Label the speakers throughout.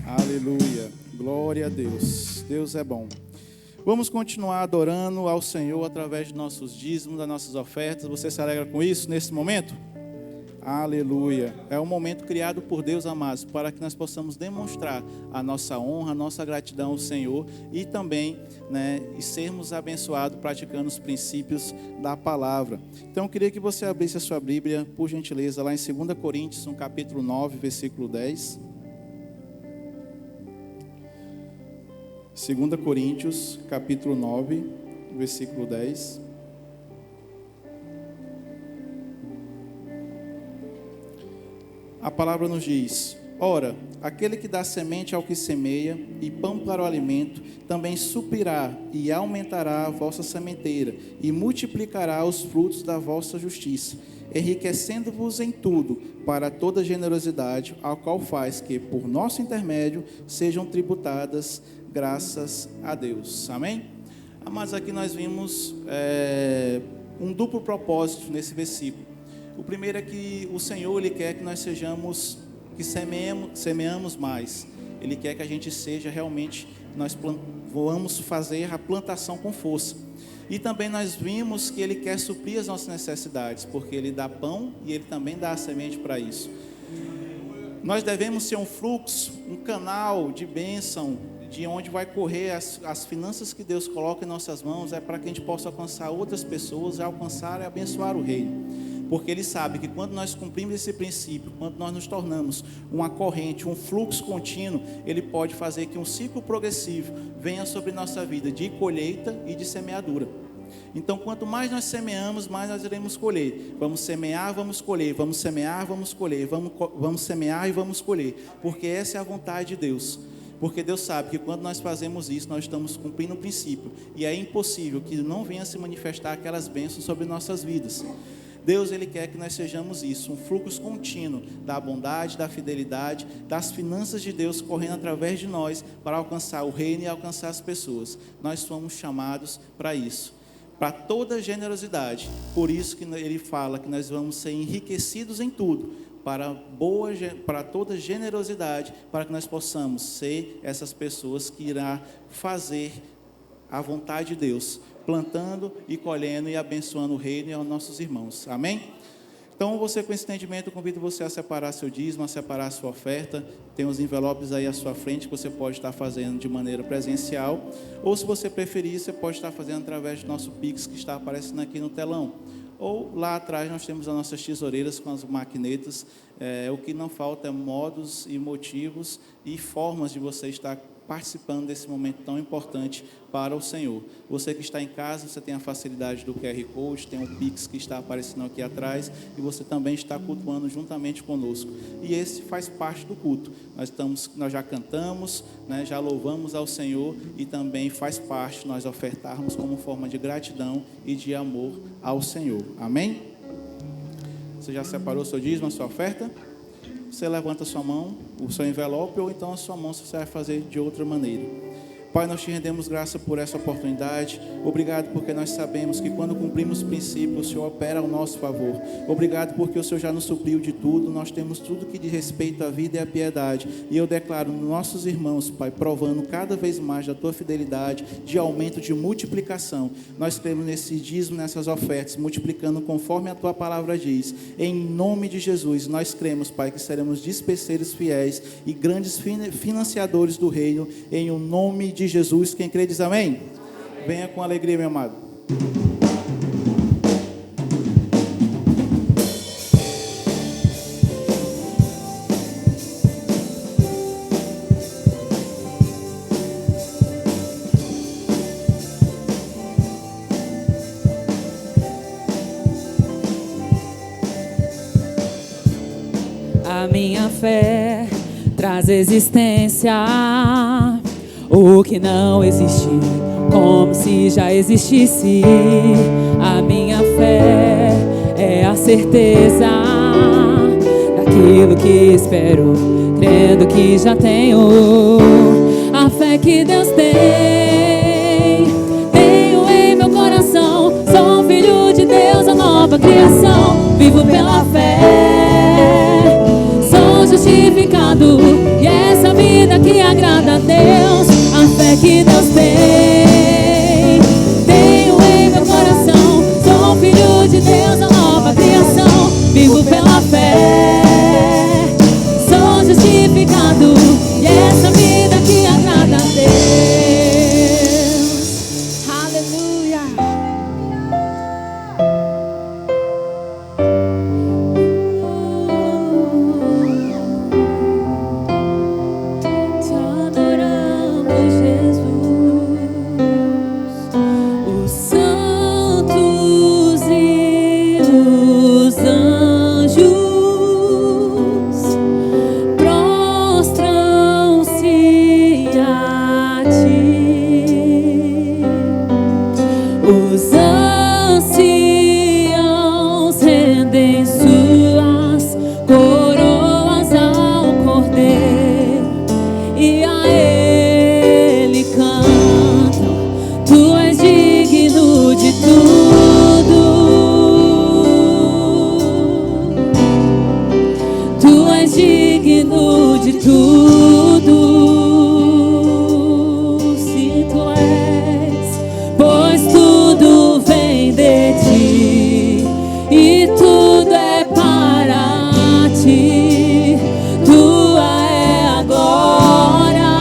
Speaker 1: Aleluia, glória a Deus, Deus é bom. Vamos continuar adorando ao Senhor através de nossos dízimos, das nossas ofertas. Você se alegra com isso nesse momento? Aleluia, é um momento criado por Deus, amados, para que nós possamos demonstrar a nossa honra, a nossa gratidão ao Senhor e também, e sermos abençoados praticando os princípios da palavra. Então eu queria que você abrisse a sua Bíblia, por gentileza, lá em 2 Coríntios, no capítulo 9, versículo 10. 2 Coríntios, capítulo 9, versículo 10. A palavra nos diz: ora, aquele que dá semente ao que semeia e pão para o alimento, também suprirá e aumentará a vossa sementeira e multiplicará os frutos da vossa justiça, enriquecendo-vos em tudo para toda generosidade, ao qual faz que, por nosso intermédio, sejam tributadas graças a Deus. Amém? Mas aqui nós vimos um duplo propósito nesse versículo. O primeiro é que o Senhor, Ele quer que nós sejamos, que semeamos mais. Ele quer que a gente seja realmente, vamos fazer a plantação com força. E também nós vimos que Ele quer suprir as nossas necessidades, porque Ele dá pão e Ele também dá a semente para isso. Nós devemos ser um fluxo, um canal de bênção, de onde vai correr as finanças que Deus coloca em nossas mãos, é para que a gente possa alcançar outras pessoas, alcançar e abençoar o reino. Porque Ele sabe que quando nós cumprimos esse princípio, quando nós nos tornamos uma corrente, um fluxo contínuo, Ele pode fazer que um ciclo progressivo venha sobre nossa vida de colheita e de semeadura. Então, quanto mais nós semeamos, mais nós iremos colher. Vamos semear, vamos colher, vamos semear, vamos colher, vamos semear e vamos colher. Porque essa é a vontade de Deus. Porque Deus sabe que quando nós fazemos isso, nós estamos cumprindo o princípio. E é impossível que não venha se manifestar aquelas bênçãos sobre nossas vidas. Deus, Ele quer que nós sejamos isso, um fluxo contínuo da bondade, da fidelidade, das finanças de Deus correndo através de nós para alcançar o reino e alcançar as pessoas. Nós somos chamados para isso, para toda generosidade. Por isso que Ele fala que nós vamos ser enriquecidos em tudo, para toda generosidade, para que nós possamos ser essas pessoas que irá fazer a vontade de Deus, plantando e colhendo e abençoando o reino e aos nossos irmãos. Amém? Então, você com esse entendimento, eu convido você a separar seu dízimo, a separar a sua oferta. Tem os envelopes aí à sua frente que você pode estar fazendo de maneira presencial, ou se você preferir, você pode estar fazendo através do nosso Pix que está aparecendo aqui no telão. Ou lá atrás nós temos as nossas tesoureiras com as maquinetas. O que não falta é modos e motivos e formas de você estar participando desse momento tão importante para o Senhor. Você que está em casa, você tem a facilidade do QR Code, tem o Pix que está aparecendo aqui atrás, e você também está cultuando juntamente conosco. E esse faz parte do culto. Nós já cantamos, já louvamos ao Senhor, e também faz parte nós ofertarmos como forma de gratidão e de amor ao Senhor. Amém? Você já separou seu dízimo, a sua oferta? Você levanta a sua mão, o seu envelope, ou então a sua mão, se você vai fazer de outra maneira. Pai, nós te rendemos graça por essa oportunidade. Obrigado porque nós sabemos que quando cumprimos o princípio, o Senhor opera ao nosso favor. Obrigado porque o Senhor já nos supriu de tudo. Nós temos tudo que diz respeito à vida e à piedade. E eu declaro nos nossos irmãos, Pai, provando cada vez mais da Tua fidelidade, de aumento, de multiplicação. Nós cremos nesse dízimo, nessas ofertas, multiplicando conforme a Tua palavra diz. Em nome de Jesus, nós cremos, Pai, que seremos despeceiros fiéis e grandes financiadores do reino, em o nome de Jesus. Quem crê diz amém? Amém. Venha com alegria, meu amado.
Speaker 2: A minha fé traz existência o que não existe, como se já existisse. A minha fé é a certeza daquilo que espero, crendo que já tenho. A fé que Deus tem, tenho em meu coração. Sou um filho de Deus, a nova criação. Vivo pela fé, sou justificado, e essa vida que Deus tem. Tenho em meu coração, sou filho de Deus, a nova criação. Vivo pela fé, sou justificado, e essa vida que agrada a Deus. Aleluia. Te adoramos, Jesus. Os santos e os anjos prostram-se a ti. Os anciãos rendem suas coroas ao Cordeiro e a Ele cantam. Tu és digno de tudo. Tu és digno de tudo. Sim, tu és, pois tudo vem de ti e tudo é para ti. Tua é a glória.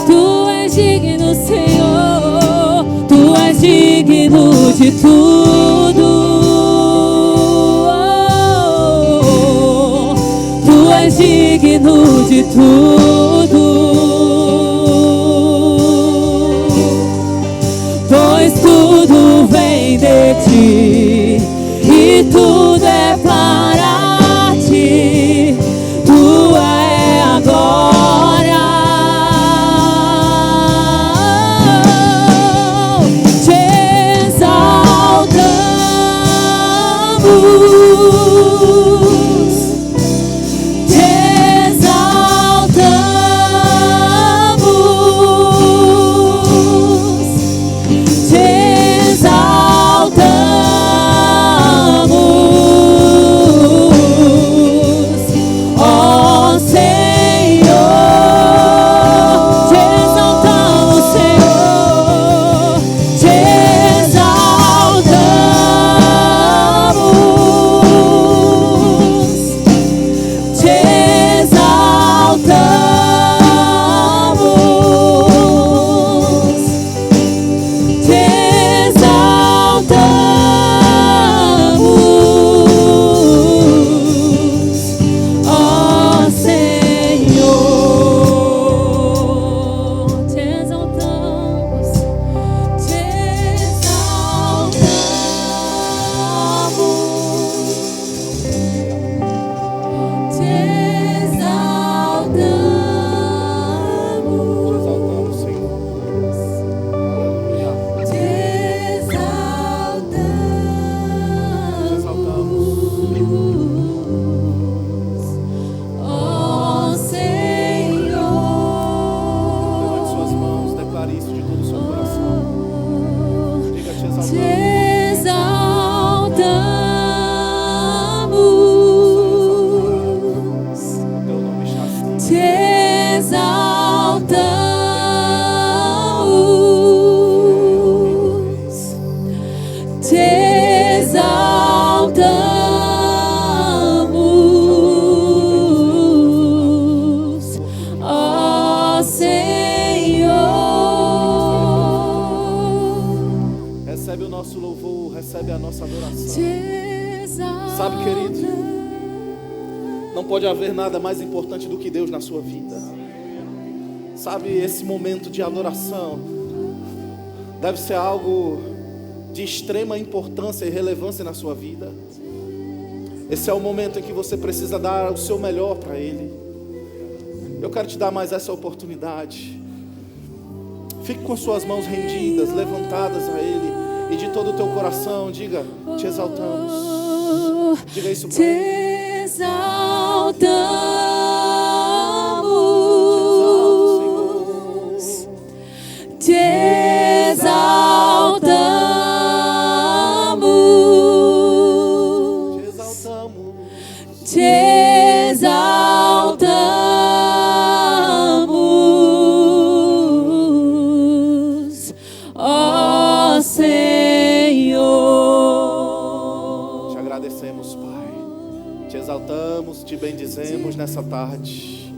Speaker 2: Tu és digno, Senhor. Tu és digno de tudo. Tu és digno de tudo. Pois tudo vem de ti e tudo é para ti. Tua é a glória. Te exaltamos. Te exaltamos. Te exaltamos, ó Senhor. Te exaltamos, Senhor. Te exaltamos. Te exaltamos. Te exaltamos, ó Senhor. Te exaltamos, te exaltamos, te exaltamos,
Speaker 1: Senhor.
Speaker 2: te exaltamos, ó Senhor.
Speaker 1: Levante suas mãos, declare isso de todo o seu coração. Diga: te
Speaker 2: Te
Speaker 1: exaltamos.
Speaker 2: exaltamos,
Speaker 1: Teu nome está acima.
Speaker 2: te exaltamos, te exaltamos, ó Senhor.
Speaker 1: Recebe o nosso louvor, recebe a nossa adoração.
Speaker 2: Te exaltamos.
Speaker 1: Sabe, querido, não pode haver nada mais importante do que Deus na sua vida. Sabe, esse momento de adoração deve ser algo de extrema importância e relevância na sua vida. Esse é o momento em que você precisa dar o seu melhor para Ele. Eu quero te dar mais essa oportunidade. Fique com as suas mãos rendidas, levantadas a Ele, e de todo o teu coração diga: te exaltamos. Diga isso para
Speaker 2: Te
Speaker 1: Ele.
Speaker 2: exaltamos, te exaltamos, te exaltamos,
Speaker 3: bendizemos nessa tarde.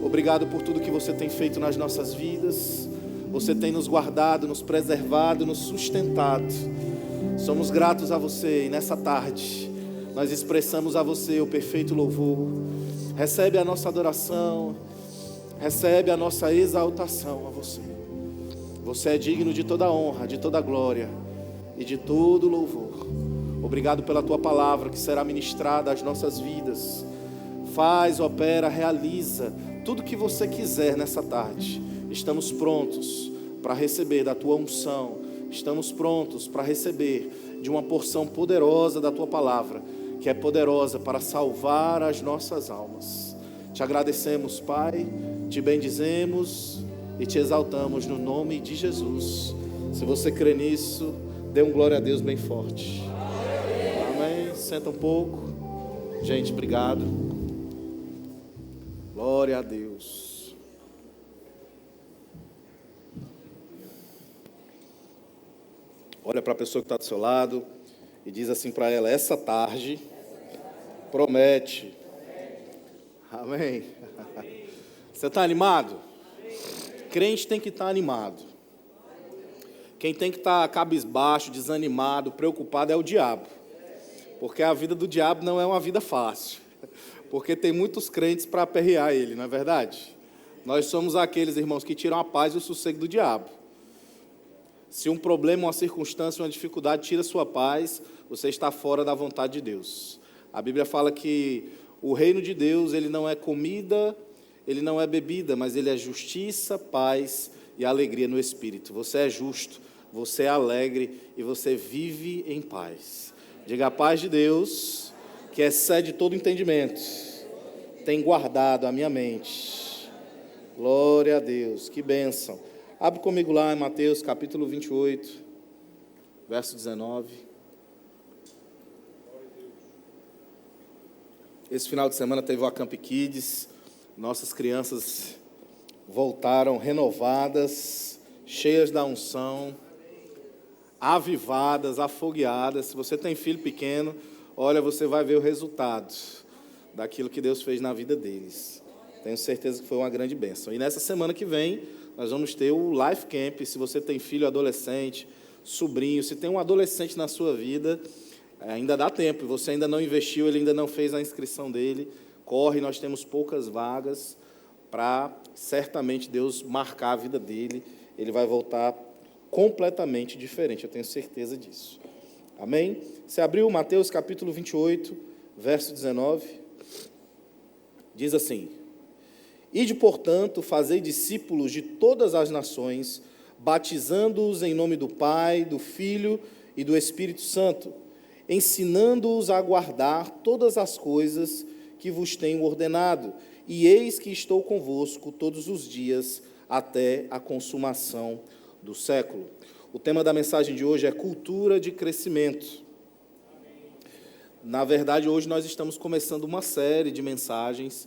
Speaker 3: Obrigado por tudo que você tem feito nas nossas vidas. Você tem nos guardado, nos preservado, nos sustentado. Somos gratos a você e nessa tarde nós expressamos a você o perfeito louvor. Recebe a nossa adoração, recebe a nossa exaltação a você. Você é digno de toda honra, de toda glória e de todo louvor. Obrigado pela tua palavra que será ministrada às nossas vidas. Faz, opera, realiza tudo que você quiser nessa tarde. Estamos prontos para receber da tua unção. Estamos prontos para receber de uma porção poderosa da tua palavra, que é poderosa para salvar as nossas almas. Te agradecemos, Pai, te bendizemos e te exaltamos no nome de Jesus. Se você crê nisso, dê um glória a Deus bem forte. Amém. Senta um pouco. Gente, obrigado. Glória a Deus. Olha para a pessoa que está do seu lado e diz assim para ela: essa tarde promete. Amém. Você está animado? Crente tem que estar animado. Quem tem que estar cabisbaixo, desanimado, preocupado é o diabo. Porque a vida do diabo não é uma vida fácil. Porque tem muitos crentes para aperrear ele, não é verdade? Nós somos aqueles, irmãos, que tiram a paz e o sossego do diabo. Se um problema, uma circunstância, uma dificuldade tira sua paz, você está fora da vontade de Deus. A Bíblia fala que o reino de Deus, ele não é comida, ele não é bebida, mas ele é justiça, paz e alegria no Espírito. Você é justo, você é alegre e você vive em paz. Diga: a paz de Deus, que excede todo entendimento, tem guardado a minha mente. Glória a Deus, que bênção. Abre comigo lá em Mateus capítulo 28, verso 19. Esse final de semana teve o Acamp Kids. Nossas crianças voltaram renovadas, cheias da unção, avivadas, afogueadas. Se você tem filho pequeno, olha, você vai ver o resultado daquilo que Deus fez na vida deles. Tenho certeza que foi uma grande bênção. E nessa semana que vem, nós vamos ter o Life Camp. Se você tem filho adolescente, sobrinho, se tem um adolescente na sua vida, ainda dá tempo. Você ainda não investiu, ele ainda não fez a inscrição dele. Corre, nós temos poucas vagas para, certamente, Deus marcar a vida dele. Ele vai voltar completamente diferente, eu tenho certeza disso. Amém? Você abriu Mateus capítulo 28, verso 19. Diz assim: ide, portanto, fazei discípulos de todas as nações, batizando-os em nome do Pai, do Filho e do Espírito Santo, ensinando-os a guardar todas as coisas que vos tenho ordenado, e eis que estou convosco todos os dias até a consumação do século. O tema da mensagem de hoje é cultura de crescimento. Na verdade, hoje nós estamos começando uma série de mensagens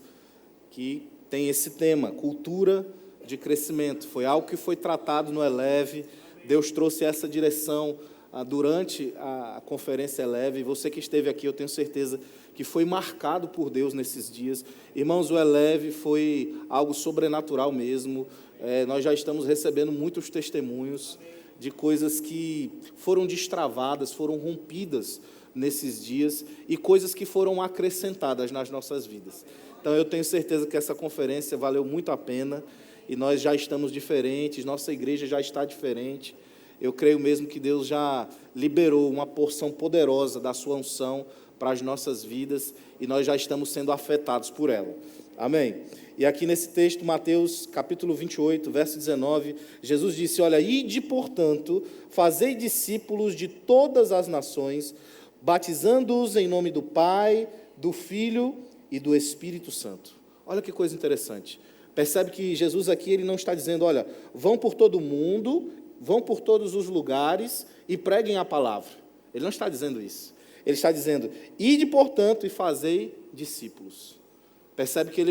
Speaker 3: que tem esse tema, cultura de crescimento. Foi algo que foi tratado no Eleve. Deus trouxe essa direção durante a conferência Eleve. Você que esteve aqui, eu tenho certeza que foi marcado por Deus nesses dias. Irmãos, o Eleve foi algo sobrenatural mesmo. Nós já estamos recebendo muitos testemunhos de coisas que foram destravadas, foram rompidas nesses dias e coisas que foram acrescentadas nas nossas vidas. Então, eu tenho certeza que essa conferência valeu muito a pena e nós já estamos diferentes, nossa igreja já está diferente. Eu creio mesmo que Deus já liberou uma porção poderosa da sua unção para as nossas vidas e nós já estamos sendo afetados por ela. Amém? E aqui nesse texto, Mateus capítulo 28, verso 19, Jesus disse: olha, ide, portanto, fazei discípulos de todas as nações, batizando-os em nome do Pai, do Filho e do Espírito Santo. Olha que coisa interessante. Percebe que Jesus aqui, ele não está dizendo, olha, vão por todo o mundo, vão por todos os lugares e preguem a palavra. Ele não está dizendo isso. Ele está dizendo, ide, portanto, e fazei discípulos. Percebe que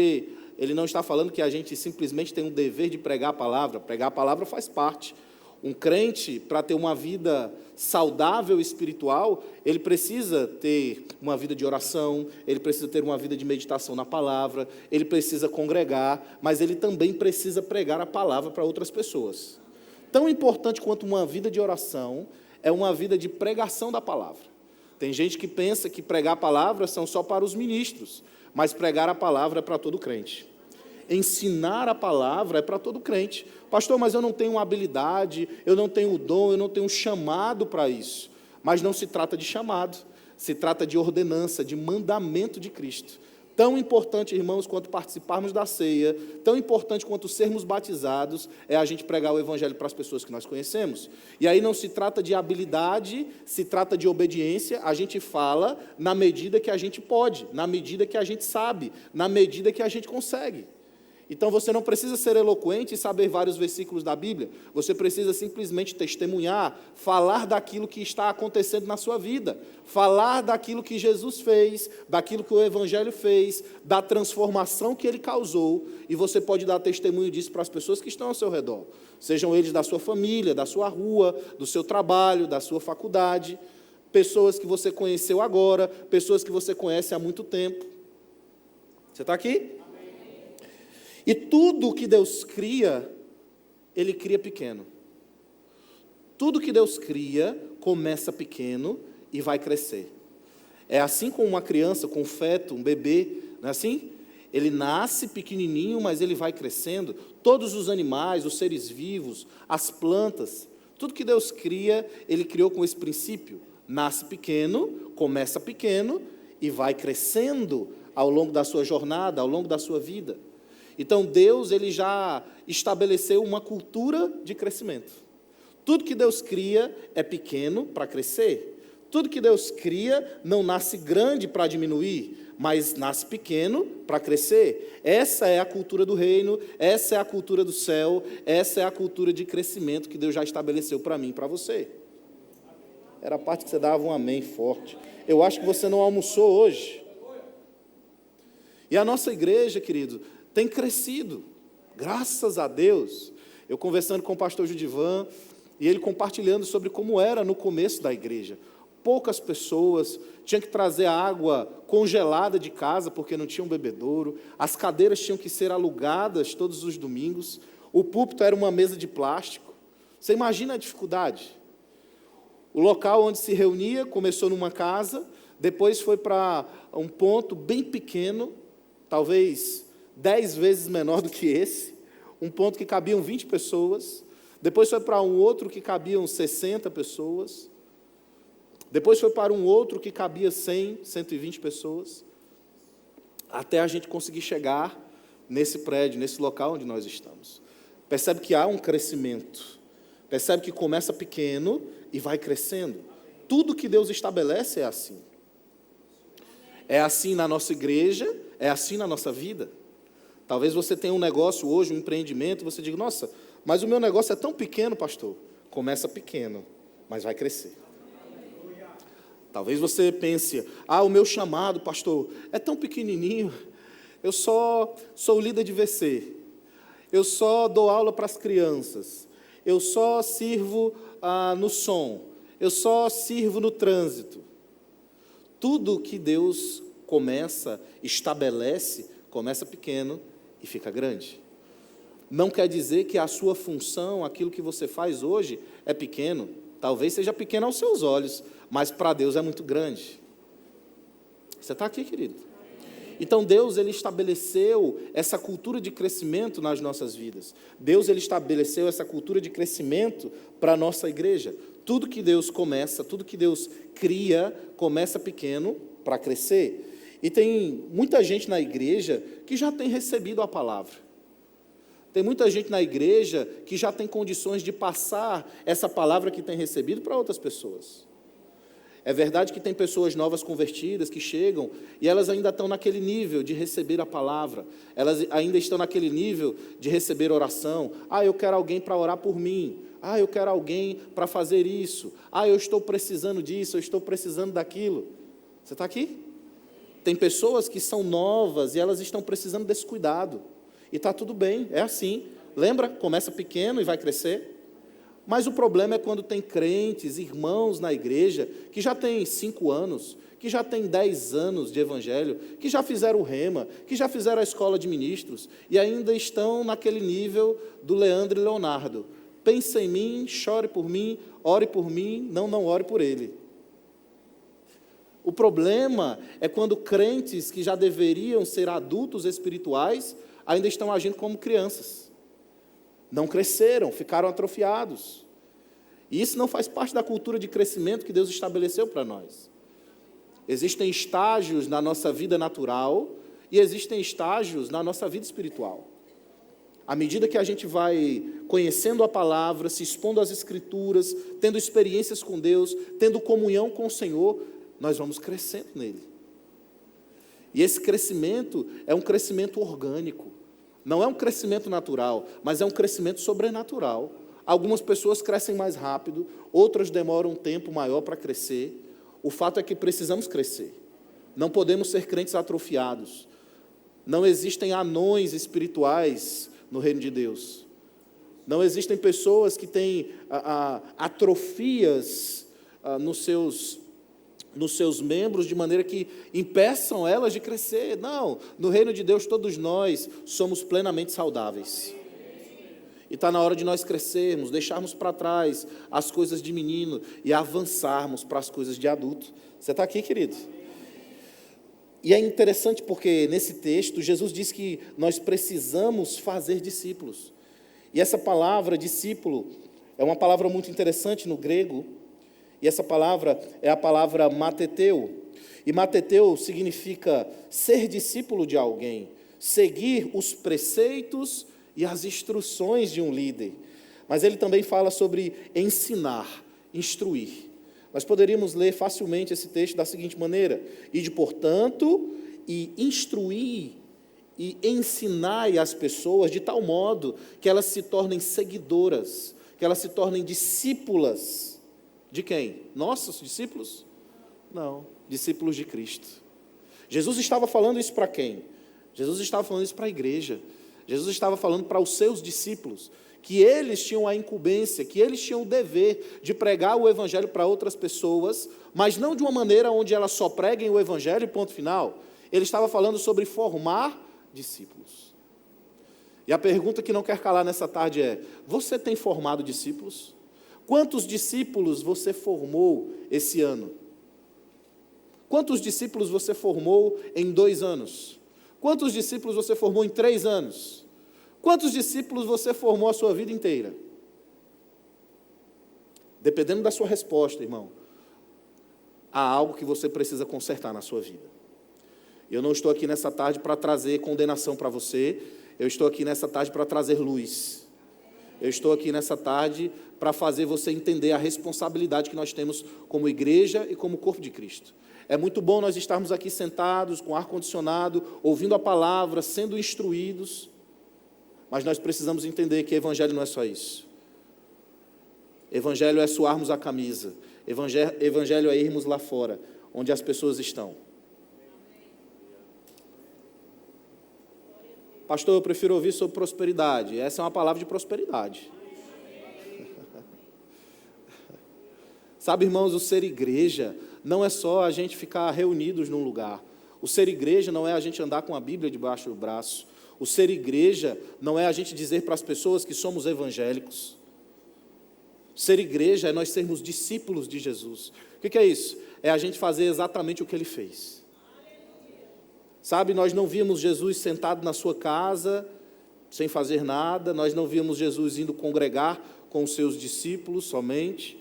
Speaker 3: ele não está falando que a gente simplesmente tem um dever de pregar a palavra. Pregar a palavra faz parte. Um crente, para ter uma vida saudável espiritual, ele precisa ter uma vida de oração, ele precisa ter uma vida de meditação na palavra, ele precisa congregar, mas ele também precisa pregar a palavra para outras pessoas. Tão importante quanto uma vida de oração é uma vida de pregação da palavra. Tem gente que pensa que pregar a palavra são só para os ministros, mas pregar a palavra é para todo crente. Ensinar a palavra é para todo crente. Pastor, mas eu não tenho habilidade, eu não tenho dom, eu não tenho chamado para isso. Mas não se trata de chamado, se trata de ordenança, de mandamento de Cristo. Tão importante, irmãos, quanto participarmos da ceia, tão importante quanto sermos batizados, é a gente pregar o evangelho para as pessoas que nós conhecemos. E aí não se trata de habilidade, se trata de obediência, a gente fala na medida que a gente pode, na medida que a gente sabe, na medida que a gente consegue. Então você não precisa ser eloquente e saber vários versículos da Bíblia, você precisa simplesmente testemunhar, falar daquilo que está acontecendo na sua vida, falar daquilo que Jesus fez, daquilo que o Evangelho fez, da transformação que ele causou, e você pode dar testemunho disso para as pessoas que estão ao seu redor, sejam eles da sua família, da sua rua, do seu trabalho, da sua faculdade, pessoas que você conheceu agora, pessoas que você conhece há muito tempo. Você está aqui? E tudo que Deus cria, Ele cria pequeno. Tudo que Deus cria começa pequeno e vai crescer. É assim com uma criança, com um feto, um bebê, não é assim? Ele nasce pequenininho, mas ele vai crescendo. Todos os animais, os seres vivos, as plantas, tudo que Deus cria, Ele criou com esse princípio. Nasce pequeno, começa pequeno e vai crescendo ao longo da sua jornada, ao longo da sua vida. Então, Deus, Ele já estabeleceu uma cultura de crescimento. Tudo que Deus cria é pequeno para crescer. Tudo que Deus cria não nasce grande para diminuir, mas nasce pequeno para crescer. Essa é a cultura do reino, essa é a cultura do céu, essa é a cultura de crescimento que Deus já estabeleceu para mim e para você. Era a parte que você dava um amém forte. Eu acho que você não almoçou hoje. E a nossa igreja, querido, tem crescido, graças a Deus. Eu conversando com o pastor Judivan, e ele compartilhando sobre como era no começo da igreja. Poucas pessoas, tinham que trazer a água congelada de casa, porque não tinha um bebedouro, as cadeiras tinham que ser alugadas todos os domingos, o púlpito era uma mesa de plástico. Você imagina a dificuldade? O local onde se reunia começou numa casa, depois foi para um ponto bem pequeno, talvez 10 vezes menor do que esse, um ponto que cabiam 20 pessoas, depois foi para um outro que cabiam 60 pessoas, depois foi para um outro que cabia 100, 120 pessoas, até a gente conseguir chegar nesse prédio, nesse local onde nós estamos. Percebe que há um crescimento, percebe que começa pequeno e vai crescendo. Tudo que Deus estabelece é assim. É assim na nossa igreja, é assim na nossa vida. Talvez você tenha um negócio hoje, um empreendimento, e você diga, nossa, mas o meu negócio é tão pequeno, pastor. Começa pequeno, mas vai crescer. Talvez você pense, o meu chamado, pastor, é tão pequenininho, eu só sou líder de VC, eu só dou aula para as crianças, eu só sirvo no som, eu só sirvo no trânsito. Tudo que Deus estabelece, começa pequeno e fica grande. Não quer dizer que a sua função, aquilo que você faz hoje, é pequeno. Talvez seja pequeno aos seus olhos, mas para Deus é muito grande. Você está aqui, querido? Então Deus, Ele estabeleceu essa cultura de crescimento nas nossas vidas. Deus, Ele estabeleceu essa cultura de crescimento para a nossa igreja. Tudo que Deus começa, tudo que Deus cria, começa pequeno para crescer. E tem muita gente na igreja que já tem recebido a palavra. Tem muita gente na igreja que já tem condições de passar essa palavra que tem recebido para outras pessoas. É verdade que tem pessoas novas convertidas que chegam e elas ainda estão naquele nível de receber a palavra. Elas ainda estão naquele nível de receber oração. Eu quero alguém para orar por mim. Eu quero alguém para fazer isso. Eu estou precisando disso, eu estou precisando daquilo. Você está aqui? Tem pessoas que são novas e elas estão precisando desse cuidado. E está tudo bem, é assim. Lembra? Começa pequeno e vai crescer. Mas o problema é quando tem crentes, irmãos na igreja, que já têm 5 anos, que já têm 10 anos de evangelho, que já fizeram o rema, que já fizeram a escola de ministros, e ainda estão naquele nível do Leandro e Leonardo. Pense em mim, chore por mim, ore por mim, não ore por ele. O problema é quando crentes que já deveriam ser adultos espirituais ainda estão agindo como crianças. Não cresceram, ficaram atrofiados. E isso não faz parte da cultura de crescimento que Deus estabeleceu para nós. Existem estágios na nossa vida natural e existem estágios na nossa vida espiritual. À medida que a gente vai conhecendo a palavra, se expondo às Escrituras, tendo experiências com Deus, tendo comunhão com o Senhor, nós vamos crescendo nele. E esse crescimento é um crescimento orgânico. Não é um crescimento natural, mas é um crescimento sobrenatural. Algumas pessoas crescem mais rápido, outras demoram um tempo maior para crescer. O fato é que precisamos crescer. Não podemos ser crentes atrofiados. Não existem anões espirituais no reino de Deus. Não existem pessoas que têm atrofias nos seus membros, de maneira que impeçam elas de crescer. Não, no reino de Deus todos nós somos plenamente saudáveis. E está na hora de nós crescermos, deixarmos para trás as coisas de menino e avançarmos para as coisas de adulto. Você está aqui, querido? E é interessante porque nesse texto Jesus diz que nós precisamos fazer discípulos. E essa palavra discípulo é uma palavra muito interessante no grego. E essa palavra é a palavra mateteu. E mateteu significa ser discípulo de alguém, seguir os preceitos e as instruções de um líder. Mas ele também fala sobre ensinar, instruir. Nós poderíamos ler facilmente esse texto da seguinte maneira: ide, portanto, e instruir e ensinai as pessoas de tal modo que elas se tornem seguidoras, que elas se tornem discípulas. De quem? Nossos discípulos? Não, discípulos de Cristo. Jesus estava falando isso para quem? Jesus estava falando isso para a igreja. Jesus estava falando para os seus discípulos, que eles tinham a incumbência, que eles tinham o dever de pregar o evangelho para outras pessoas, mas não de uma maneira onde elas só preguem o evangelho e ponto final. Ele estava falando sobre formar discípulos. E a pergunta que não quer calar nessa tarde é: você tem formado discípulos? Quantos discípulos você formou esse ano? Quantos discípulos você formou em 2 anos? Quantos discípulos você formou em 3 anos? Quantos discípulos você formou a sua vida inteira? Dependendo da sua resposta, irmão, há algo que você precisa consertar na sua vida. Eu não estou aqui nessa tarde para trazer condenação para você, eu estou aqui nessa tarde para trazer luz. Eu estou aqui nessa tarde para fazer você entender a responsabilidade que nós temos como igreja e como corpo de Cristo. É muito bom nós estarmos aqui sentados, com ar-condicionado, ouvindo a palavra, sendo instruídos, mas nós precisamos entender que evangelho não é só isso. Evangelho é suarmos a camisa. Evangelho é irmos lá fora, onde as pessoas estão. Pastor, eu prefiro ouvir sobre prosperidade. Essa é uma palavra de prosperidade. Sabe, irmãos, o ser igreja não é só a gente ficar reunidos num lugar. O ser igreja não é a gente andar com a Bíblia debaixo do braço. O ser igreja não é a gente dizer para as pessoas que somos evangélicos. Ser igreja é nós sermos discípulos de Jesus. O que é isso? É a gente fazer exatamente o que ele fez. Sabe, nós não víamos Jesus sentado na sua casa, sem fazer nada. Nós não víamos Jesus indo congregar com os seus discípulos somente.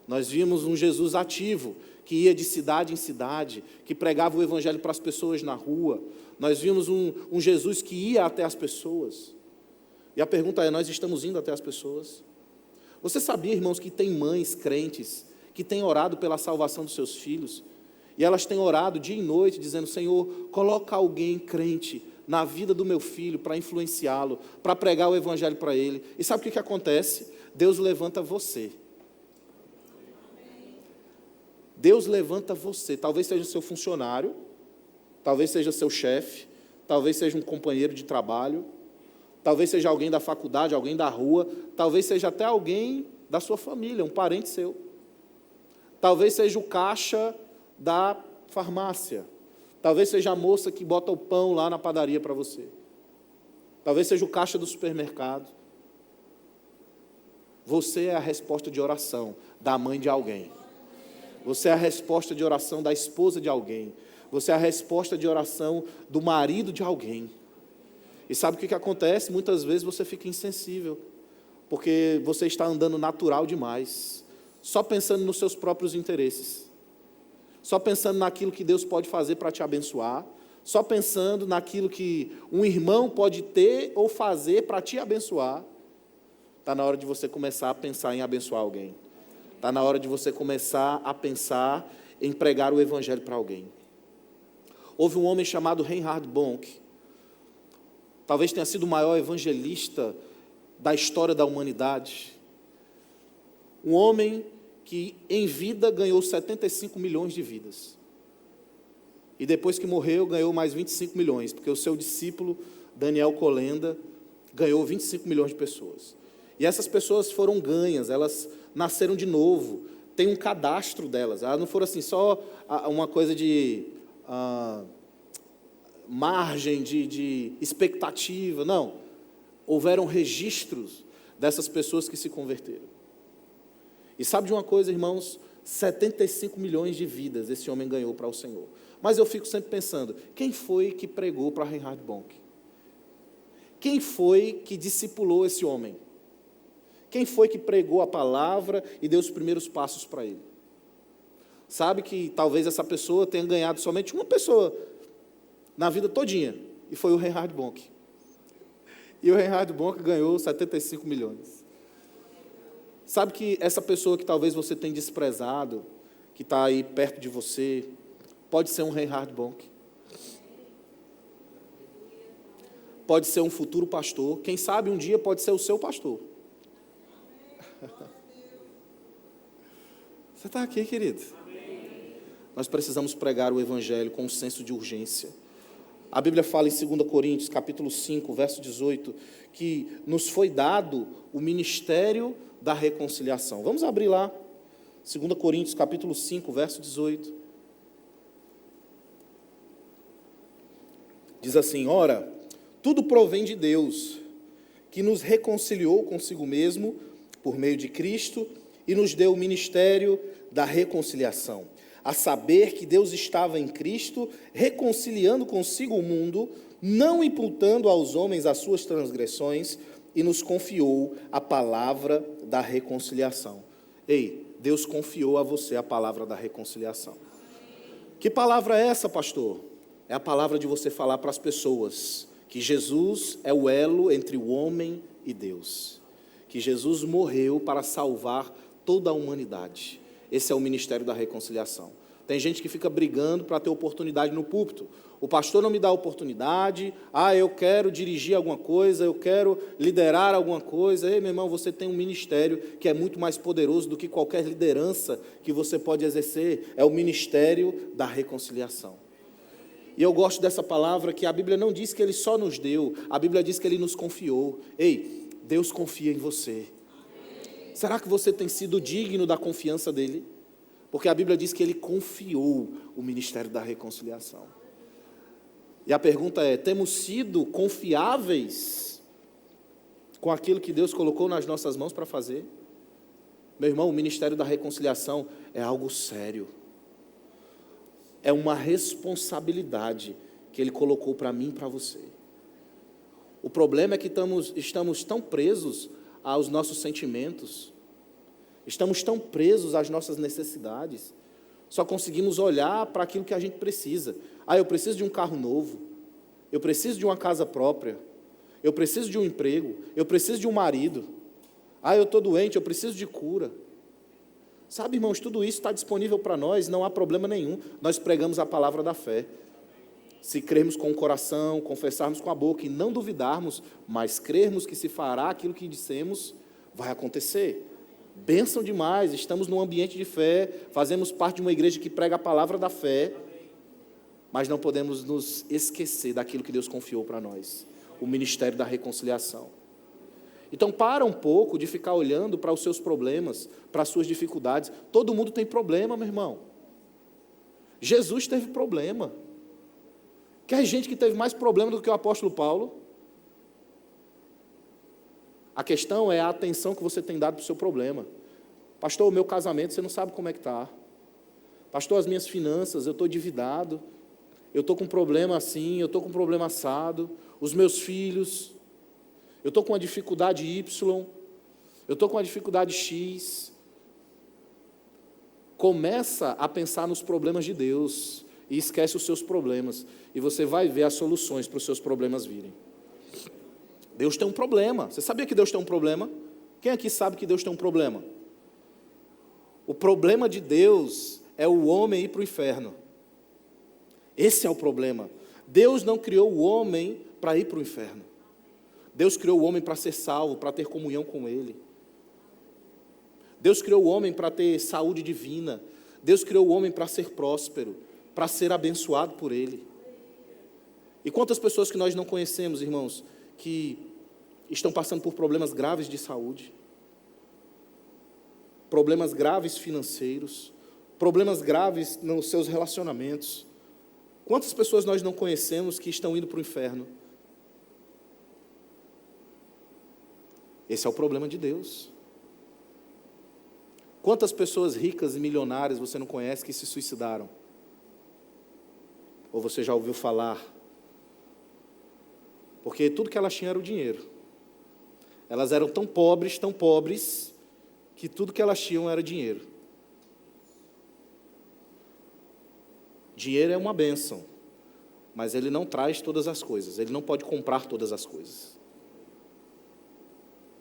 Speaker 3: Nós vimos um Jesus ativo, que ia de cidade em cidade, que pregava o evangelho para as pessoas na rua. Nós vimos um Jesus que ia até as pessoas. E a pergunta é: nós estamos indo até as pessoas? Você sabia, irmãos, que tem mães crentes que têm orado pela salvação dos seus filhos? E elas têm orado dia e noite, dizendo: Senhor, coloca alguém crente na vida do meu filho para influenciá-lo, para pregar o evangelho para ele. E sabe o que acontece? Deus levanta você. Deus levanta você. Talvez seja seu funcionário, talvez seja seu chefe, talvez seja um companheiro de trabalho, talvez seja alguém da faculdade, alguém da rua, talvez seja até alguém da sua família, um parente seu. Talvez seja o caixa da farmácia. Talvez seja a moça que bota o pão lá na padaria para você. Talvez seja o caixa do supermercado. Você é a resposta de oração da mãe de alguém. Você é a resposta de oração da esposa de alguém. Você é a resposta de oração do marido de alguém. E sabe o que acontece? Muitas vezes você fica insensível, porque você está andando natural demais, só pensando nos seus próprios interesses, só pensando naquilo que Deus pode fazer para te abençoar, só pensando naquilo que um irmão pode ter ou fazer para te abençoar. Está na hora de você começar a pensar em abençoar alguém. Está na hora de você começar a pensar em pregar o evangelho para alguém. Houve um homem chamado Reinhard Bonk, talvez tenha sido o maior evangelista da história da humanidade. Um homem que em vida ganhou 75 milhões de vidas. E depois que morreu, ganhou mais 25 milhões, porque o seu discípulo, Daniel Kolenda, ganhou 25 milhões de pessoas. E essas pessoas foram ganhas, elas nasceram de novo, tem um cadastro delas. Elas não foram assim só uma coisa de margem, de expectativa, não. Houveram registros dessas pessoas que se converteram. E sabe de uma coisa, irmãos? 75 milhões de vidas esse homem ganhou para o Senhor. Mas eu fico sempre pensando, quem foi que pregou para Reinhard Bonk? Quem foi que discipulou esse homem? Quem foi que pregou a palavra e deu os primeiros passos para ele? Sabe que talvez essa pessoa tenha ganhado somente uma pessoa na vida todinha, e foi o Reinhard Bonk. E o Reinhard Bonk ganhou 75 milhões. Sabe que essa pessoa que talvez você tenha desprezado, que está aí perto de você, pode ser um Reinhard Bonk. Pode ser um futuro pastor. Quem sabe um dia pode ser o seu pastor. Você está aqui, querido? Nós precisamos pregar o evangelho com um senso de urgência. A Bíblia fala em 2 Coríntios, capítulo 5, verso 18, que nos foi dado o ministério da reconciliação. Vamos abrir lá, 2 Coríntios, capítulo 5, verso 18. Diz assim: ora, tudo provém de Deus, que nos reconciliou consigo mesmo, por meio de Cristo, e nos deu o ministério da reconciliação. A saber que Deus estava em Cristo, reconciliando consigo o mundo, não imputando aos homens as suas transgressões, e nos confiou a palavra da reconciliação. Ei, Deus confiou a você a palavra da reconciliação. Que palavra é essa, pastor? É a palavra de você falar para as pessoas que Jesus é o elo entre o homem e Deus. Que Jesus morreu para salvar toda a humanidade. Esse é o ministério da reconciliação. Tem gente que fica brigando para ter oportunidade no púlpito. O pastor não me dá oportunidade. Eu quero dirigir alguma coisa, eu quero liderar alguma coisa. Ei, meu irmão, você tem um ministério que é muito mais poderoso do que qualquer liderança que você pode exercer. É o ministério da reconciliação. E eu gosto dessa palavra, que a Bíblia não diz que Ele só nos deu, a Bíblia diz que Ele nos confiou. Ei, Deus confia em você. Será que você tem sido digno da confiança dEle? Porque a Bíblia diz que Ele confiou o ministério da reconciliação. E a pergunta é, temos sido confiáveis com aquilo que Deus colocou nas nossas mãos para fazer? Meu irmão, o ministério da reconciliação é algo sério. É uma responsabilidade que Ele colocou para mim e para você. O problema é que estamos tão presos aos nossos sentimentos, estamos tão presos às nossas necessidades, só conseguimos olhar para aquilo que a gente precisa. Eu preciso de um carro novo, eu preciso de uma casa própria, eu preciso de um emprego, eu preciso de um marido, eu estou doente, eu preciso de cura. Sabe, irmãos, tudo isso está disponível para nós, não há problema nenhum. Nós pregamos a palavra da fé. Se crermos com o coração, confessarmos com a boca e não duvidarmos, mas crermos que se fará aquilo que dissemos, vai acontecer. Bênção demais, estamos num ambiente de fé, fazemos parte de uma igreja que prega a palavra da fé, mas não podemos nos esquecer daquilo que Deus confiou para nós. o ministério da reconciliação. Então, para um pouco de ficar olhando para os seus problemas, para as suas dificuldades. Todo mundo tem problema, meu irmão. Jesus teve problema. Quer gente que teve mais problema do que o apóstolo Paulo? A questão é a atenção que você tem dado para o seu problema. Pastor, o meu casamento, você não sabe como é que está. Pastor, as minhas finanças, eu estou endividado. Eu estou com um problema assim, eu estou com um problema assado. Os meus filhos, eu estou com uma dificuldade Y, eu estou com uma dificuldade X. Começa a pensar nos problemas de Deus e esquece os seus problemas. E você vai ver as soluções para os seus problemas virem. Deus tem um problema. Você sabia que Deus tem um problema? Quem aqui sabe que Deus tem um problema? O problema de Deus é o homem ir para o inferno. Esse é o problema. Deus não criou o homem para ir para o inferno. Deus criou o homem para ser salvo, para ter comunhão com Ele. Deus criou o homem para ter saúde divina. Deus criou o homem para ser próspero, para ser abençoado por Ele. E quantas pessoas que nós não conhecemos, irmãos, que estão passando por problemas graves de saúde, problemas graves financeiros, problemas graves nos seus relacionamentos. Quantas pessoas nós não conhecemos que estão indo para o inferno? Esse é o problema de Deus. Quantas pessoas ricas e milionárias você não conhece que se suicidaram? Ou você já ouviu falar? Porque tudo que elas tinham era o dinheiro. Elas eram tão pobres, que tudo que elas tinham era dinheiro. Dinheiro é uma bênção, mas ele não traz todas as coisas, ele não pode comprar todas as coisas.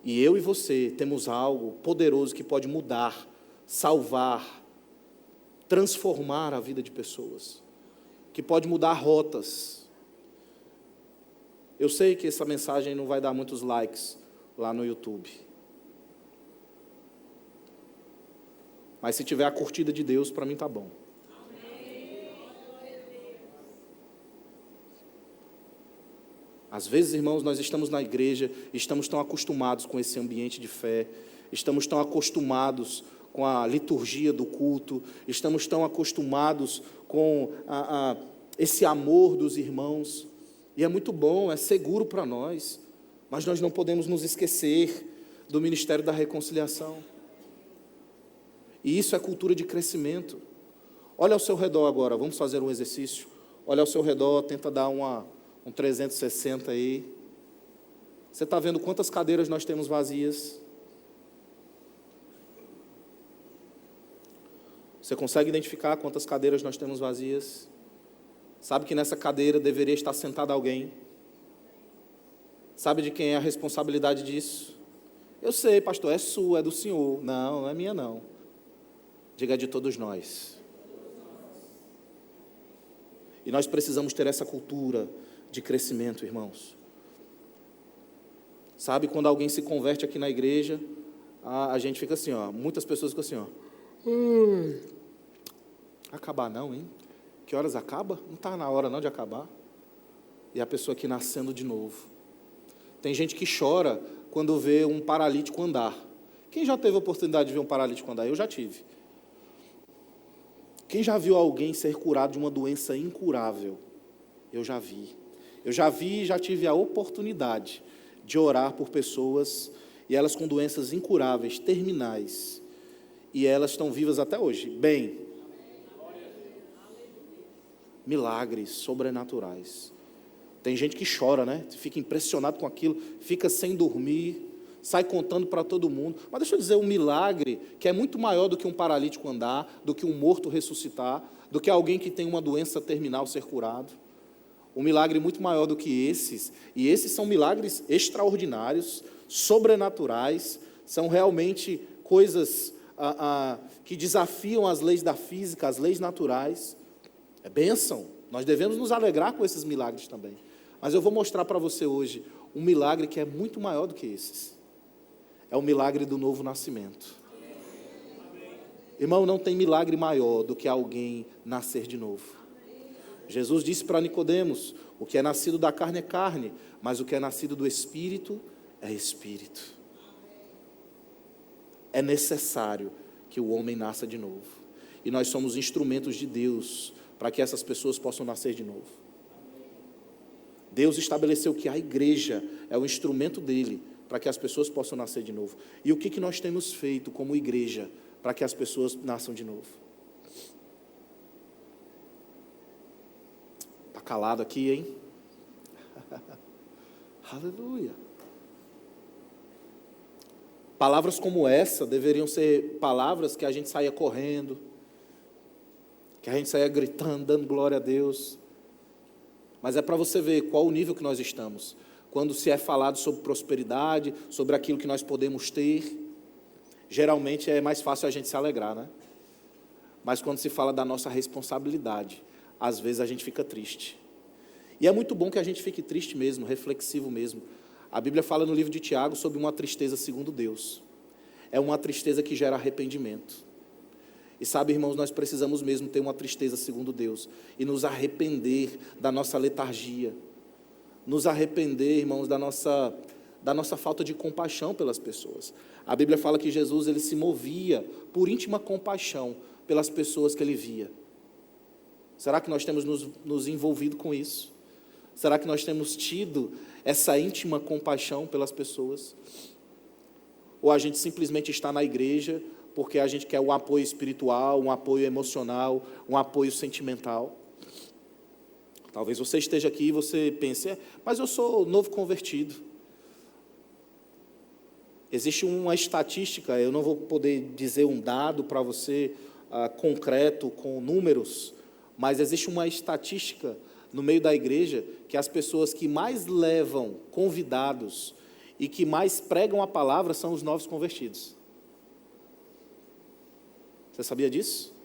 Speaker 3: E eu e você temos algo poderoso que pode mudar, salvar, transformar a vida de pessoas, que pode mudar rotas. Eu sei que essa mensagem não vai dar muitos likes lá no YouTube. Mas se tiver a curtida de Deus, para mim está bom. Às vezes, irmãos, nós estamos na igreja, estamos tão acostumados com esse ambiente de fé, estamos tão acostumados com a liturgia do culto, estamos tão acostumados com esse amor dos irmãos, e é muito bom, é seguro para nós, mas nós não podemos nos esquecer do ministério da reconciliação. E isso é cultura de crescimento. Olha ao seu redor agora, vamos fazer um exercício. Olha ao seu redor, tenta dar um 360 aí. Você está vendo quantas cadeiras nós temos vazias? Você consegue identificar quantas cadeiras nós temos vazias? Sabe que nessa cadeira deveria estar sentado alguém? Sabe de quem é a responsabilidade disso? Eu sei, pastor, é sua, é do senhor. Não, não é minha não. Diga de todos nós. E nós precisamos ter essa cultura de crescimento, irmãos. Sabe, quando alguém se converte aqui na igreja, a gente fica assim, ó, muitas pessoas ficam assim, ó. Acabar não, hein? Que horas acaba? Não está na hora não de acabar. E a pessoa aqui nascendo de novo. Tem gente que chora quando vê um paralítico andar. Quem já teve a oportunidade de ver um paralítico andar? Eu já tive. Quem já viu alguém ser curado de uma doença incurável? Eu já vi. Eu já vi e já tive a oportunidade de orar por pessoas, e elas com doenças incuráveis, terminais, e elas estão vivas até hoje. Bem, milagres sobrenaturais. Tem gente que chora, né? Fica impressionado com aquilo, fica sem dormir, sai contando para todo mundo. Mas deixa eu dizer, um milagre que é muito maior do que um paralítico andar, do que um morto ressuscitar, do que alguém que tem uma doença terminal ser curado. Um milagre muito maior do que esses, e esses são milagres extraordinários, sobrenaturais, são realmente coisas que desafiam as leis da física, as leis naturais. É bênção, nós devemos nos alegrar com esses milagres também. Mas eu vou mostrar para você hoje um milagre que é muito maior do que esses. É o milagre do novo nascimento. Irmão, não tem milagre maior do que alguém nascer de novo. Jesus disse para Nicodemos: O que é nascido da carne é carne, mas o que é nascido do Espírito é Espírito. É necessário que o homem nasça de novo. E nós somos instrumentos de Deus para que essas pessoas possam nascer de novo. Deus estabeleceu que a igreja é o instrumento dele para que as pessoas possam nascer de novo. E o que nós temos feito como igreja para que as pessoas nasçam de novo? Está calado aqui, hein? Aleluia. Palavras como essa deveriam ser palavras que a gente saia correndo, que a gente saia gritando, dando glória a Deus. Mas é para você ver qual o nível que nós estamos. Quando se é falado sobre prosperidade, sobre aquilo que nós podemos ter, geralmente é mais fácil a gente se alegrar, né? Mas quando se fala da nossa responsabilidade, às vezes a gente fica triste. E é muito bom que a gente fique triste mesmo, reflexivo mesmo. A Bíblia fala no livro de Tiago sobre uma tristeza segundo Deus. É uma tristeza que gera arrependimento. E sabe, irmãos, nós precisamos mesmo ter uma tristeza segundo Deus e nos arrepender da nossa letargia, nos arrepender, irmãos, da nossa falta de compaixão pelas pessoas. A Bíblia fala que Jesus ele se movia por íntima compaixão pelas pessoas que ele via. Será que nós temos nos envolvido com isso? Será que nós temos tido essa íntima compaixão pelas pessoas? Ou a gente simplesmente está na igreja porque a gente quer um apoio espiritual, um apoio emocional, um apoio sentimental? Talvez você esteja aqui e você pense, mas eu sou novo convertido. Existe uma estatística, eu não vou poder dizer um dado para você concreto, com números, mas existe uma estatística no meio da igreja que as pessoas que mais levam convidados e que mais pregam a palavra são os novos convertidos. Você sabia disso?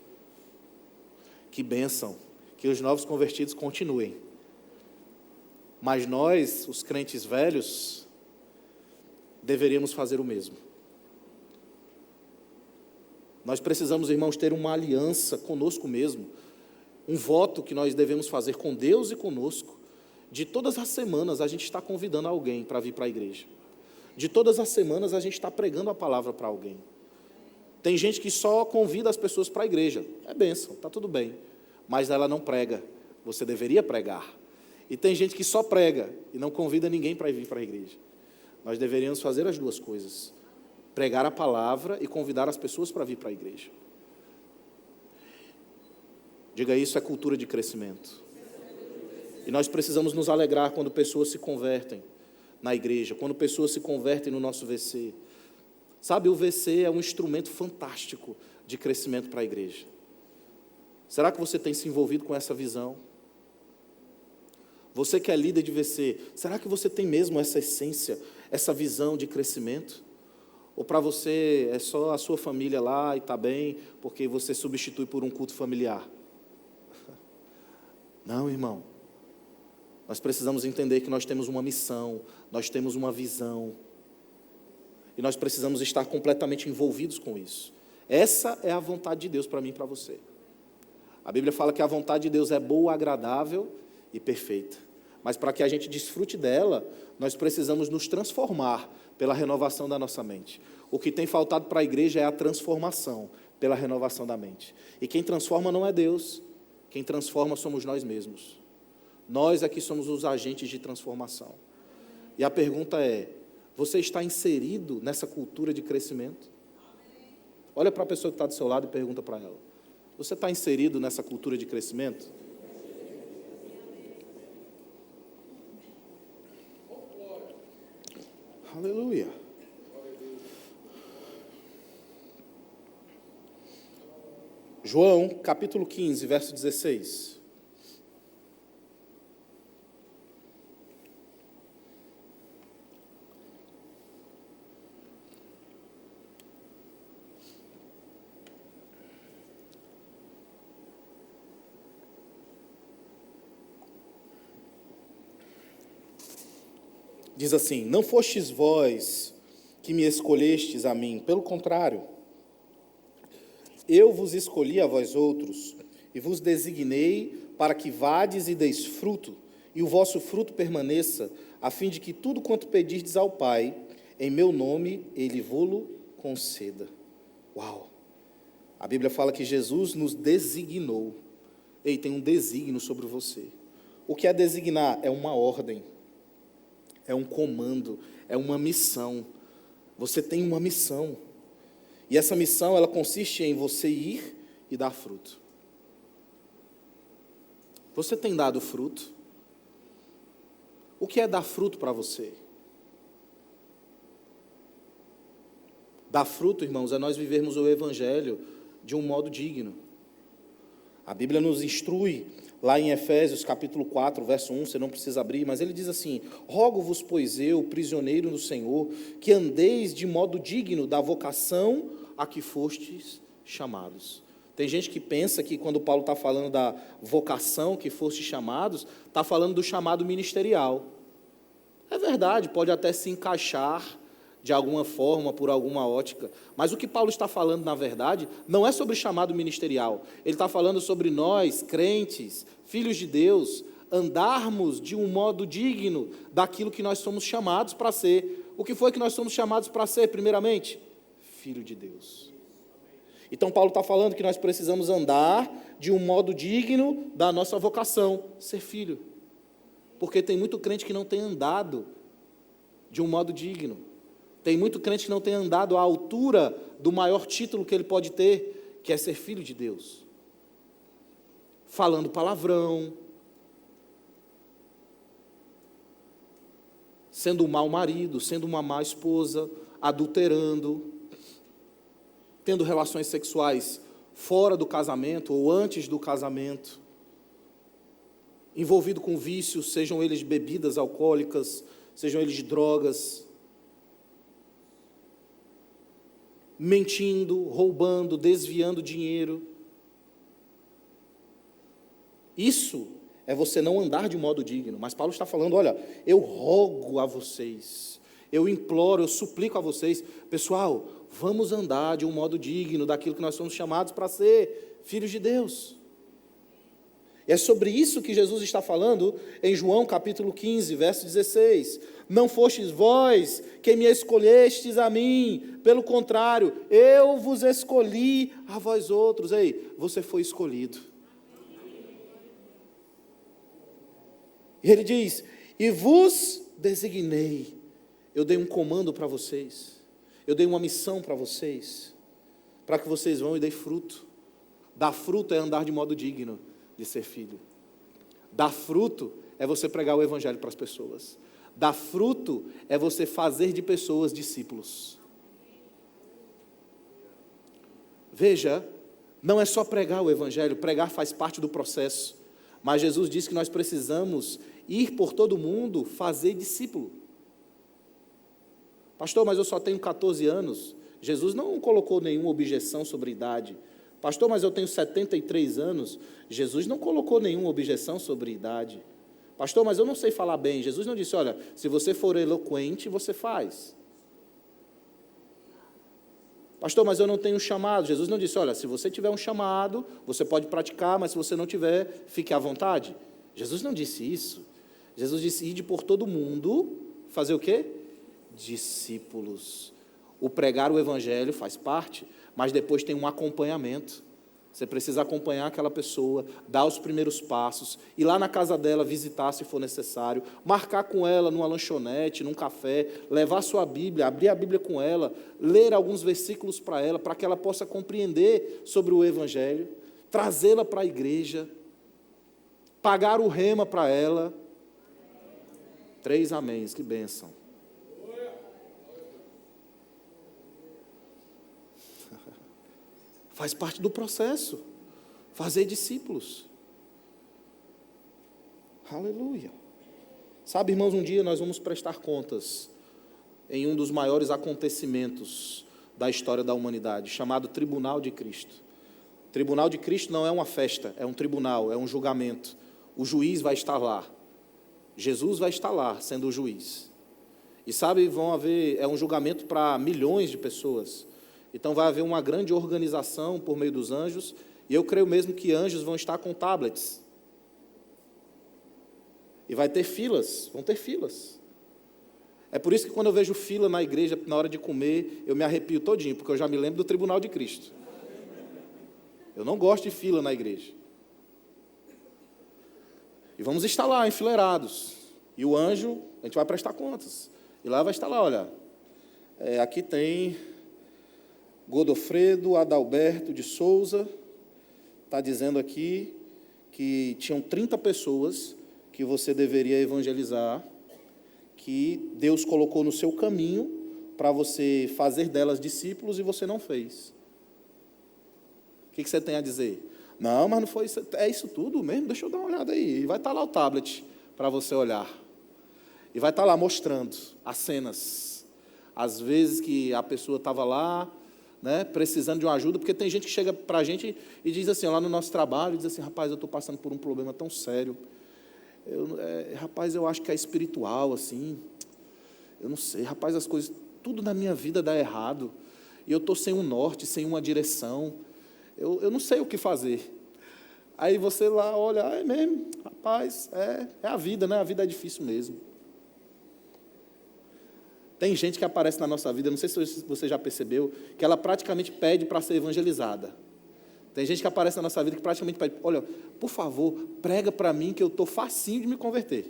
Speaker 3: Que bênção, que os novos convertidos continuem. Mas nós, os crentes velhos, deveríamos fazer o mesmo. Nós precisamos, irmãos, ter uma aliança conosco mesmo, um voto que nós devemos fazer com Deus e conosco. De todas as semanas a gente está convidando alguém para vir para a igreja. De todas as semanas a gente está pregando a palavra para alguém. Tem gente que só convida as pessoas para a igreja. É bênção, está tudo bem. Mas ela não prega. Você deveria pregar. E tem gente que só prega e não convida ninguém para vir para a igreja. Nós deveríamos fazer as duas coisas. Pregar a palavra e convidar as pessoas para vir para a igreja. Diga, isso é cultura de crescimento. E nós precisamos nos alegrar quando pessoas se convertem na igreja, quando pessoas se convertem no nosso VC. Sabe, o VC é um instrumento fantástico de crescimento para a igreja. Será que você tem se envolvido com essa visão? Você que é líder de VC, será que você tem mesmo essa essência, essa visão de crescimento? Ou para você é só a sua família lá e está bem, porque você substitui por um culto familiar? Não, irmão. Nós precisamos entender que nós temos uma missão, nós temos uma visão. E nós precisamos estar completamente envolvidos com isso. Essa é a vontade de Deus para mim e para você. A Bíblia fala que a vontade de Deus é boa, agradável e perfeita. Mas para que a gente desfrute dela, nós precisamos nos transformar pela renovação da nossa mente. O que tem faltado para a igreja é a transformação pela renovação da mente. E quem transforma não é Deus. Quem transforma somos nós mesmos. Nós aqui somos os agentes de transformação. E a pergunta é, você está inserido nessa cultura de crescimento? Olha para a pessoa que está do seu lado e pergunta para ela. Você está inserido nessa cultura de crescimento? Aleluia. João, capítulo 15, verso 16. Diz assim, não fostes vós que me escolhestes a mim, pelo contrário, eu vos escolhi a vós outros, e vos designei para que vades e deis fruto, e o vosso fruto permaneça, a fim de que tudo quanto pedirdes ao Pai, em meu nome, Ele vô-lo conceda. Uau! A Bíblia fala que Jesus nos designou. Ei, tem um desígnio sobre você. O que é designar? É uma ordem, é um comando, é uma missão. Você tem uma missão. E essa missão, ela consiste em você ir e dar fruto. Você tem dado fruto? O que é dar fruto para você? Dar fruto, irmãos, é nós vivermos o Evangelho de um modo digno. A Bíblia nos instrui, lá em Efésios, capítulo 4, verso 1, você não precisa abrir, mas ele diz assim: rogo-vos, pois eu, prisioneiro no Senhor, que andeis de modo digno da vocação a que fostes chamados. Tem gente que pensa que quando Paulo está falando da vocação que fostes chamados, está falando do chamado ministerial. É verdade, pode até se encaixar de alguma forma, por alguma ótica, mas o que Paulo está falando, na verdade, não é sobre chamado ministerial. Ele está falando sobre nós, crentes, filhos de Deus, andarmos de um modo digno daquilo que nós somos chamados para ser. O que foi que nós somos chamados para ser, primeiramente? Filho de Deus. Então, Paulo está falando que nós precisamos andar de um modo digno da nossa vocação, ser filho. Porque tem muito crente que não tem andado de um modo digno. Tem muito crente que não tem andado à altura do maior título que ele pode ter, que é ser filho de Deus. Falando palavrão, sendo um mau marido, sendo uma má esposa, adulterando, tendo relações sexuais fora do casamento ou antes do casamento, envolvido com vícios, sejam eles de bebidas alcoólicas, sejam eles de drogas, mentindo, roubando, desviando dinheiro. Isso é você não andar de modo digno. Mas Paulo está falando, olha, eu rogo a vocês, eu imploro, eu suplico a vocês, pessoal, vamos andar de um modo digno daquilo que nós somos chamados para ser, filhos de Deus. E é sobre isso que Jesus está falando em João capítulo 15, verso 16. Não fostes vós quem me escolhestes a mim, pelo contrário, eu vos escolhi a vós outros. Ei, você foi escolhido. E ele diz, e vos designei. Eu dei um comando para vocês, eu dei uma missão para vocês, para que vocês vão e deem fruto. Dar fruto é andar de modo digno de ser filho. Dar fruto é você pregar o Evangelho para as pessoas. Dar fruto é você fazer de pessoas discípulos. Veja, não é só pregar o Evangelho, pregar faz parte do processo. Mas Jesus disse que nós precisamos ir por todo mundo, fazer discípulo. Pastor, mas eu só tenho 14 anos. Jesus não colocou nenhuma objeção sobre idade. Pastor, mas eu tenho 73 anos. Jesus não colocou nenhuma objeção sobre idade. Pastor, mas eu não sei falar bem. Jesus não disse, olha, se você for eloquente, você faz. Pastor, mas eu não tenho chamado. Jesus não disse, olha, se você tiver um chamado, você pode praticar, mas se você não tiver, fique à vontade. Jesus não disse isso. Jesus disse, ide por todo mundo, fazer o quê? Discípulos. O pregar o Evangelho faz parte, mas depois tem um acompanhamento. Você precisa acompanhar aquela pessoa, dar os primeiros passos, ir lá na casa dela, visitar se for necessário, marcar com ela numa lanchonete, num café, levar sua Bíblia, abrir a Bíblia com ela, ler alguns versículos para ela, para que ela possa compreender sobre o Evangelho, trazê-la para a igreja, pagar o rema para ela. 3 améns, que bênção. Faz parte do processo, fazer discípulos. Aleluia. Sabe, irmãos, um dia nós vamos prestar contas em um dos maiores acontecimentos da história da humanidade, chamado Tribunal de Cristo. O Tribunal de Cristo não é uma festa, é um tribunal, é um julgamento. O juiz vai estar lá. Jesus vai estar lá, sendo o juiz. E sabe, é um julgamento para milhões de pessoas. Então vai haver uma grande organização por meio dos anjos, e eu creio mesmo que anjos vão estar com tablets. E vai ter filas, vão ter filas. É por isso que quando eu vejo fila na igreja, na hora de comer, eu me arrepio todinho, porque eu já me lembro do tribunal de Cristo. Eu não gosto de fila na igreja. E vamos estar lá, enfileirados. E o anjo, a gente vai prestar contas. E lá vai estar lá, olha, aqui tem Godofredo Adalberto de Souza, está dizendo aqui que tinham 30 pessoas que você deveria evangelizar, que Deus colocou no seu caminho para você fazer delas discípulos e você não fez. O que você tem a dizer? Não, mas não foi isso. É isso tudo mesmo? Deixa eu dar uma olhada aí. E vai estar lá o tablet para você olhar. E vai estar lá mostrando as cenas. Às vezes que a pessoa estava lá, né, precisando de uma ajuda, porque tem gente que chega para a gente e diz assim, lá no nosso trabalho, diz assim, rapaz, eu estou passando por um problema tão sério. Rapaz, eu acho que é espiritual, assim, eu não sei, rapaz, as coisas, tudo na minha vida dá errado, e eu estou sem um norte, sem uma direção, eu não sei o que fazer. Aí você lá olha, é mesmo, rapaz, é a vida, né? A vida é difícil mesmo. Tem gente que aparece na nossa vida, não sei se você já percebeu, que ela praticamente pede para ser evangelizada. Tem gente que aparece na nossa vida que praticamente pede, olha, por favor, prega para mim que eu estou facinho de me converter.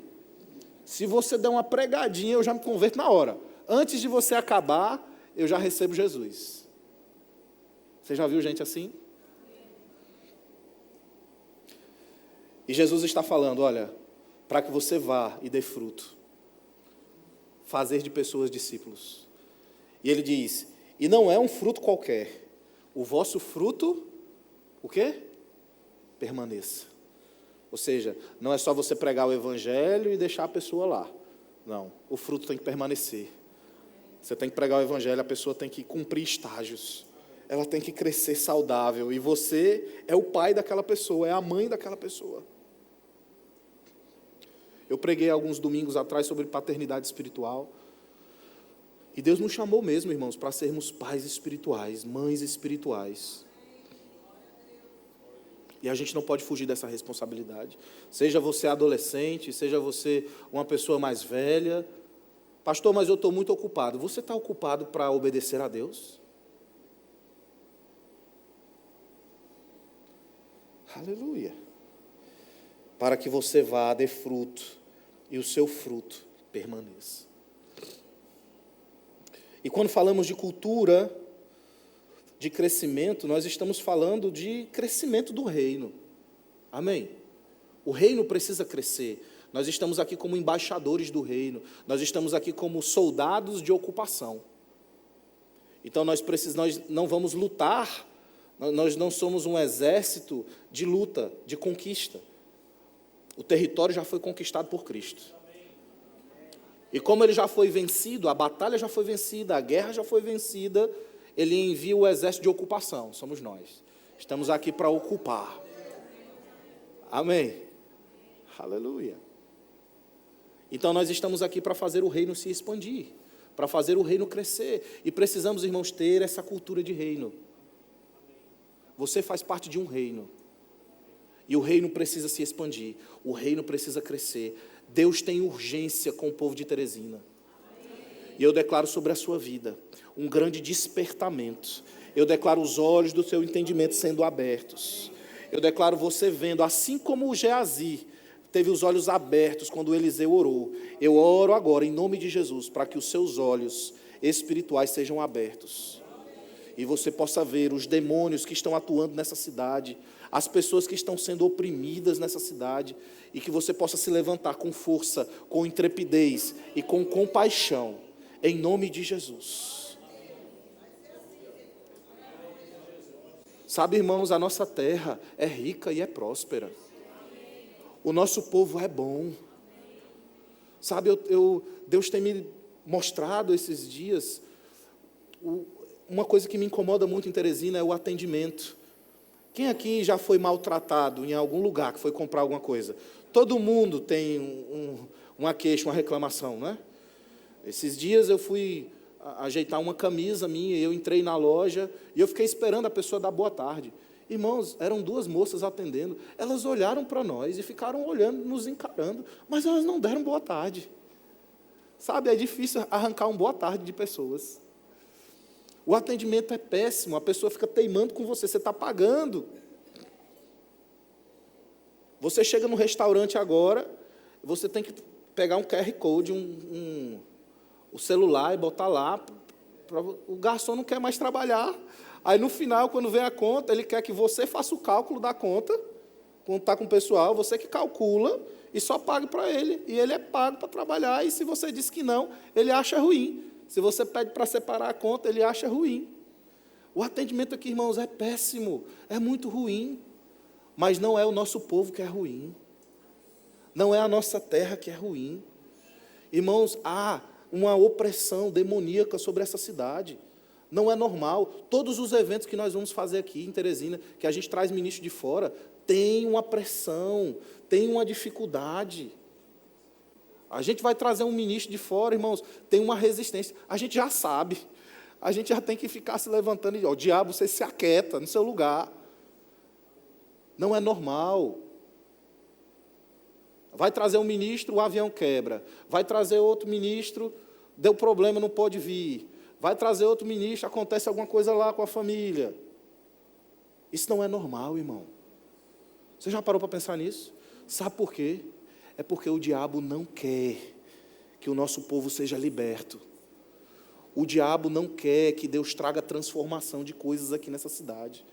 Speaker 3: Se você der uma pregadinha, eu já me converto na hora. Antes de você acabar, eu já recebo Jesus. Você já viu gente assim? E Jesus está falando, olha, para que você vá e dê fruto. Fazer de pessoas discípulos. E ele diz, e não é um fruto qualquer. O vosso fruto, o quê? Permaneça. Ou seja, não é só você pregar o evangelho e deixar a pessoa lá. Não, o fruto tem que permanecer. Você tem que pregar o evangelho, a pessoa tem que cumprir estágios. Ela tem que crescer saudável. E você é o pai daquela pessoa, é a mãe daquela pessoa. Eu preguei alguns domingos atrás sobre paternidade espiritual. E Deus nos chamou mesmo, irmãos, para sermos pais espirituais, mães espirituais. E a gente não pode fugir dessa responsabilidade. Seja você adolescente, seja você uma pessoa mais velha. Pastor, mas eu estou muito ocupado. Você está ocupado para obedecer a Deus? Aleluia. Para que você vá, dê fruto, e o seu fruto permaneça. E quando falamos de cultura, de crescimento, nós estamos falando de crescimento do reino. Amém? O reino precisa crescer. Nós estamos aqui como embaixadores do reino. Nós estamos aqui como soldados de ocupação. Então nós não vamos lutar, nós não somos um exército de luta, de conquista. O território já foi conquistado por Cristo. E como ele já foi vencido, a batalha já foi vencida, a guerra já foi vencida, ele envia o exército de ocupação, somos nós. Estamos aqui para ocupar. Amém? Aleluia. Então nós estamos aqui para fazer o reino se expandir, para fazer o reino crescer. E precisamos, irmãos, ter essa cultura de reino. Você faz parte de um reino. E o reino precisa se expandir, o reino precisa crescer. Deus tem urgência com o povo de Teresina. E eu declaro sobre a sua vida um grande despertamento. Eu declaro os olhos do seu entendimento sendo abertos. Eu declaro você vendo, assim como o Geazi teve os olhos abertos quando Eliseu orou. Eu oro agora em nome de Jesus para que os seus olhos espirituais sejam abertos. E você possa ver os demônios que estão atuando nessa cidade, as pessoas que estão sendo oprimidas nessa cidade, e que você possa se levantar com força, com intrepidez e com compaixão, em nome de Jesus. Sabe, irmãos, a nossa terra é rica e é próspera. O nosso povo é bom. Sabe, Deus tem me mostrado esses dias, uma coisa que me incomoda muito em Teresina é o atendimento. Quem aqui já foi maltratado em algum lugar que foi comprar alguma coisa? Todo mundo tem uma queixa, uma reclamação, né? Esses dias eu fui ajeitar uma camisa minha, eu entrei na loja e eu fiquei esperando a pessoa dar boa tarde. Irmãos, eram 2 moças atendendo. Elas olharam para nós e ficaram olhando, nos encarando, mas elas não deram boa tarde. Sabe, é difícil arrancar um boa tarde de pessoas. O atendimento é péssimo, a pessoa fica teimando com você, você está pagando. Você chega no restaurante agora, você tem que pegar um QR Code, o celular e botar lá. O garçom não quer mais trabalhar. Aí, no final, quando vem a conta, ele quer que você faça o cálculo da conta, quando está com o pessoal, você que calcula e só pague para ele. E ele é pago para trabalhar, e se você diz que não, ele acha ruim. Se você pede para separar a conta, ele acha ruim. O atendimento aqui, irmãos, é péssimo, é muito ruim. Mas não é o nosso povo que é ruim. Não é a nossa terra que é ruim. Irmãos, há uma opressão demoníaca sobre essa cidade. Não é normal. Todos os eventos que nós vamos fazer aqui em Teresina, que a gente traz ministro de fora, tem uma pressão, tem uma dificuldade. A gente vai trazer um ministro de fora, irmãos, tem uma resistência. A gente já sabe. A gente já tem que ficar se levantando e, ó, diabo, você se aquieta no seu lugar. Não é normal. Vai trazer um ministro, o avião quebra. Vai trazer outro ministro, deu problema, não pode vir. Vai trazer outro ministro, acontece alguma coisa lá com a família. Isso não é normal, irmão. Você já parou para pensar nisso? Sabe por quê? É porque o diabo não quer que o nosso povo seja liberto. O diabo não quer que Deus traga transformação de coisas aqui nessa cidade.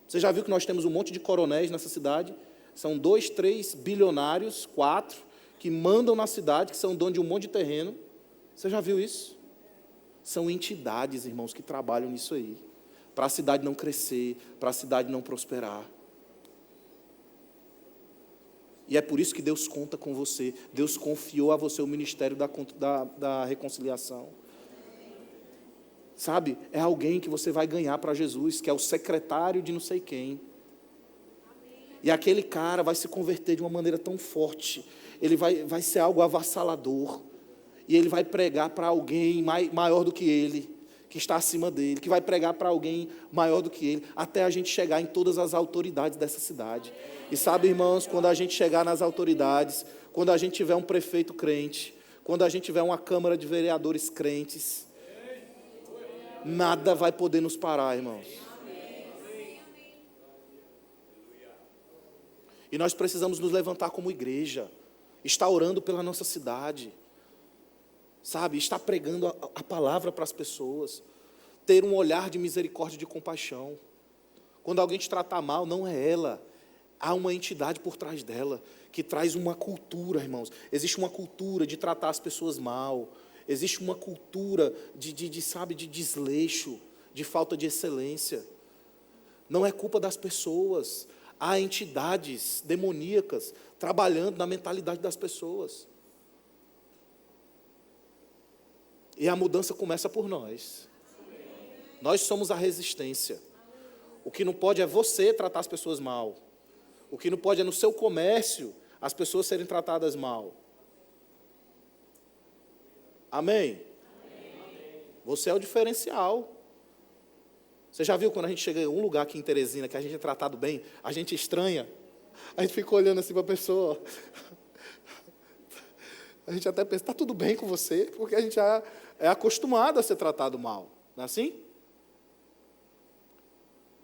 Speaker 3: Você já viu que nós temos um monte de coronéis nessa cidade? São 2, 3 bilionários, 4, que mandam na cidade, que são donos de um monte de terreno. Você já viu isso? São entidades, irmãos, que trabalham nisso aí, para a cidade não crescer, para a cidade não prosperar. E é por isso que Deus conta com você. Deus confiou a você o ministério da reconciliação. Sabe, é alguém que você vai ganhar para Jesus, que é o secretário de não sei quem. E aquele cara vai se converter de uma maneira tão forte, ele vai ser algo avassalador, e ele vai pregar para alguém maior do que ele, que está acima dele, que vai pregar para alguém maior do que ele, até a gente chegar em todas as autoridades dessa cidade. E sabe, irmãos, quando a gente chegar nas autoridades, quando a gente tiver um prefeito crente, quando a gente tiver uma Câmara de Vereadores crentes, nada vai poder nos parar, irmãos. E nós precisamos nos levantar como igreja, estar orando pela nossa cidade, sabe, estar pregando a palavra para as pessoas, ter um olhar de misericórdia e de compaixão. Quando alguém te tratar mal, não é ela, há uma entidade por trás dela, que traz uma cultura, irmãos. Existe uma cultura de tratar as pessoas mal, existe uma cultura de desleixo, de falta de excelência. Não é culpa das pessoas. Há entidades demoníacas trabalhando na mentalidade das pessoas. E a mudança começa por nós. Nós somos a resistência. O que não pode é você tratar as pessoas mal. O que não pode é no seu comércio as pessoas serem tratadas mal. Amém? Você é o diferencial. Você já viu quando a gente chega em um lugar aqui em Teresina, que a gente é tratado bem, a gente estranha, a gente fica olhando assim para a pessoa, a gente até pensa, está tudo bem com você, porque a gente já é acostumado a ser tratado mal, não é assim?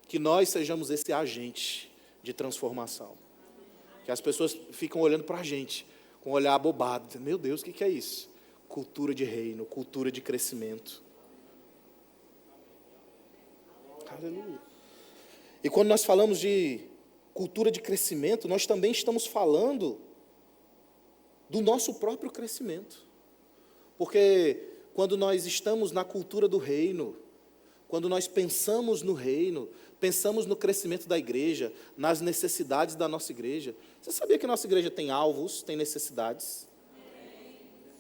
Speaker 3: Que nós sejamos esse agente de transformação, que as pessoas ficam olhando para a gente, com um olhar abobado, dizendo, meu Deus, o que é isso? Cultura de reino, cultura de crescimento. Aleluia. E quando nós falamos de cultura de crescimento, nós também estamos falando do nosso próprio crescimento. Porque quando nós estamos na cultura do reino, quando nós pensamos no reino, pensamos no crescimento da igreja, nas necessidades da nossa igreja. Você sabia que a nossa igreja tem alvos, tem necessidades?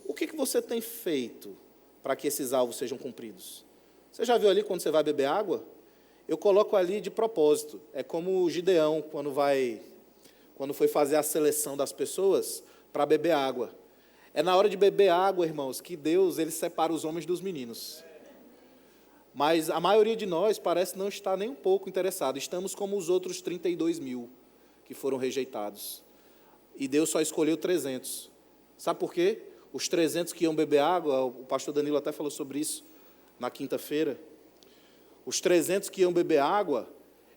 Speaker 3: O que você tem feito para que esses alvos sejam cumpridos? Você já viu ali quando você vai beber água? Eu coloco ali de propósito. É como o Gideão, quando foi fazer a seleção das pessoas para beber água. É na hora de beber água, irmãos, que Deus ele separa os homens dos meninos. Mas a maioria de nós parece não estar nem um pouco interessado. Estamos como os outros 32 mil que foram rejeitados. E Deus só escolheu 300. Sabe por quê? Os 300 que iam beber água, o pastor Danilo até falou sobre isso na quinta-feira. Os 300 que iam beber água,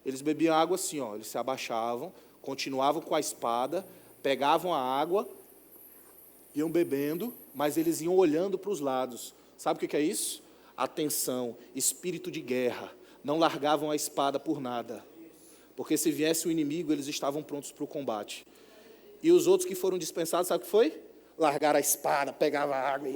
Speaker 3: eles bebiam água assim, ó, eles se abaixavam, continuavam com a espada, pegavam a água, iam bebendo, mas eles iam olhando para os lados. Sabe o que é isso? Atenção, espírito de guerra. Não largavam a espada por nada. Porque se viesse o inimigo, eles estavam prontos para o combate. E os outros que foram dispensados, sabe o que foi? Largaram a espada, pegavam a água e...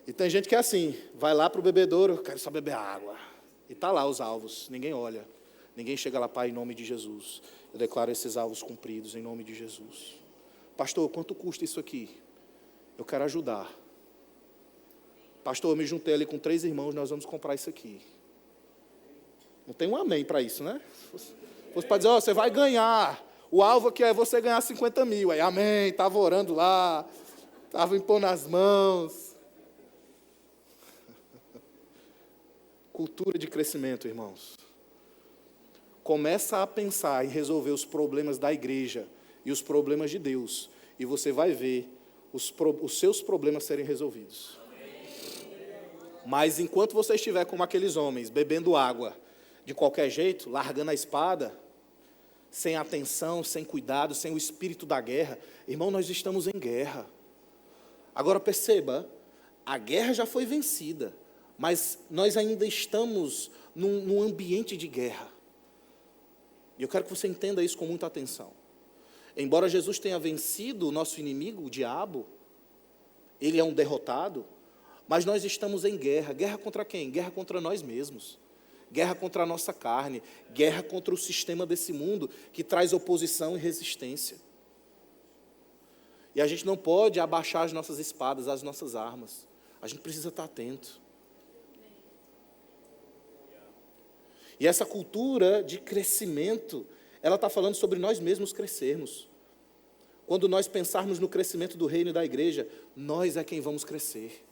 Speaker 3: E tem gente que é assim, vai lá para o bebedouro, quero só beber água. E está lá os alvos, ninguém olha. Ninguém chega lá, Pai, em nome de Jesus. Eu declaro esses alvos cumpridos em nome de Jesus. Pastor, quanto custa isso aqui? Eu quero ajudar. Pastor, eu me juntei ali com 3 irmãos, nós vamos comprar isso aqui. Não tem um amém para isso, né? Se fosse para dizer, ó, você vai ganhar. O alvo aqui é você ganhar 50 mil. Aí, amém, estava orando lá, estava impondo as mãos. Cultura de crescimento, irmãos. Começa a pensar em resolver os problemas da igreja e os problemas de Deus. E você vai ver os seus problemas serem resolvidos. Mas enquanto você estiver como aqueles homens, bebendo água, de qualquer jeito, largando a espada, sem atenção, sem cuidado, sem o espírito da guerra, irmão, nós estamos em guerra. Agora perceba, a guerra já foi vencida, mas nós ainda estamos num ambiente de guerra. E eu quero que você entenda isso com muita atenção. Embora Jesus tenha vencido o nosso inimigo, o diabo, ele é um derrotado, mas nós estamos em guerra. Guerra contra quem? Guerra contra nós mesmos. Guerra contra a nossa carne. Guerra contra o sistema desse mundo que traz oposição e resistência. E a gente não pode abaixar as nossas espadas, as nossas armas. A gente precisa estar atento. E essa cultura de crescimento, ela está falando sobre nós mesmos crescermos. Quando nós pensarmos no crescimento do reino e da igreja, nós é quem vamos crescer.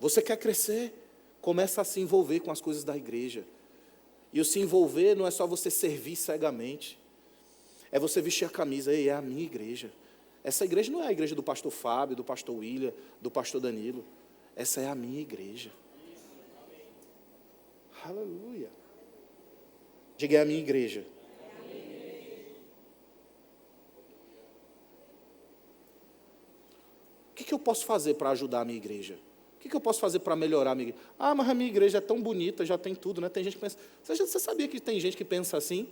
Speaker 3: Você quer crescer? Começa a se envolver com as coisas da igreja. E o se envolver não é só você servir cegamente. É você vestir a camisa, é a minha igreja. Essa igreja não é a igreja do pastor Fábio, do pastor William, do pastor Danilo. Essa é a minha igreja. Aleluia. Diga, é a minha igreja. O que eu posso fazer para ajudar a minha igreja? O que eu posso fazer para melhorar a minha igreja? Ah, mas a minha igreja é tão bonita, já tem tudo, né? Tem gente que pensa... Você sabia que tem gente que pensa assim?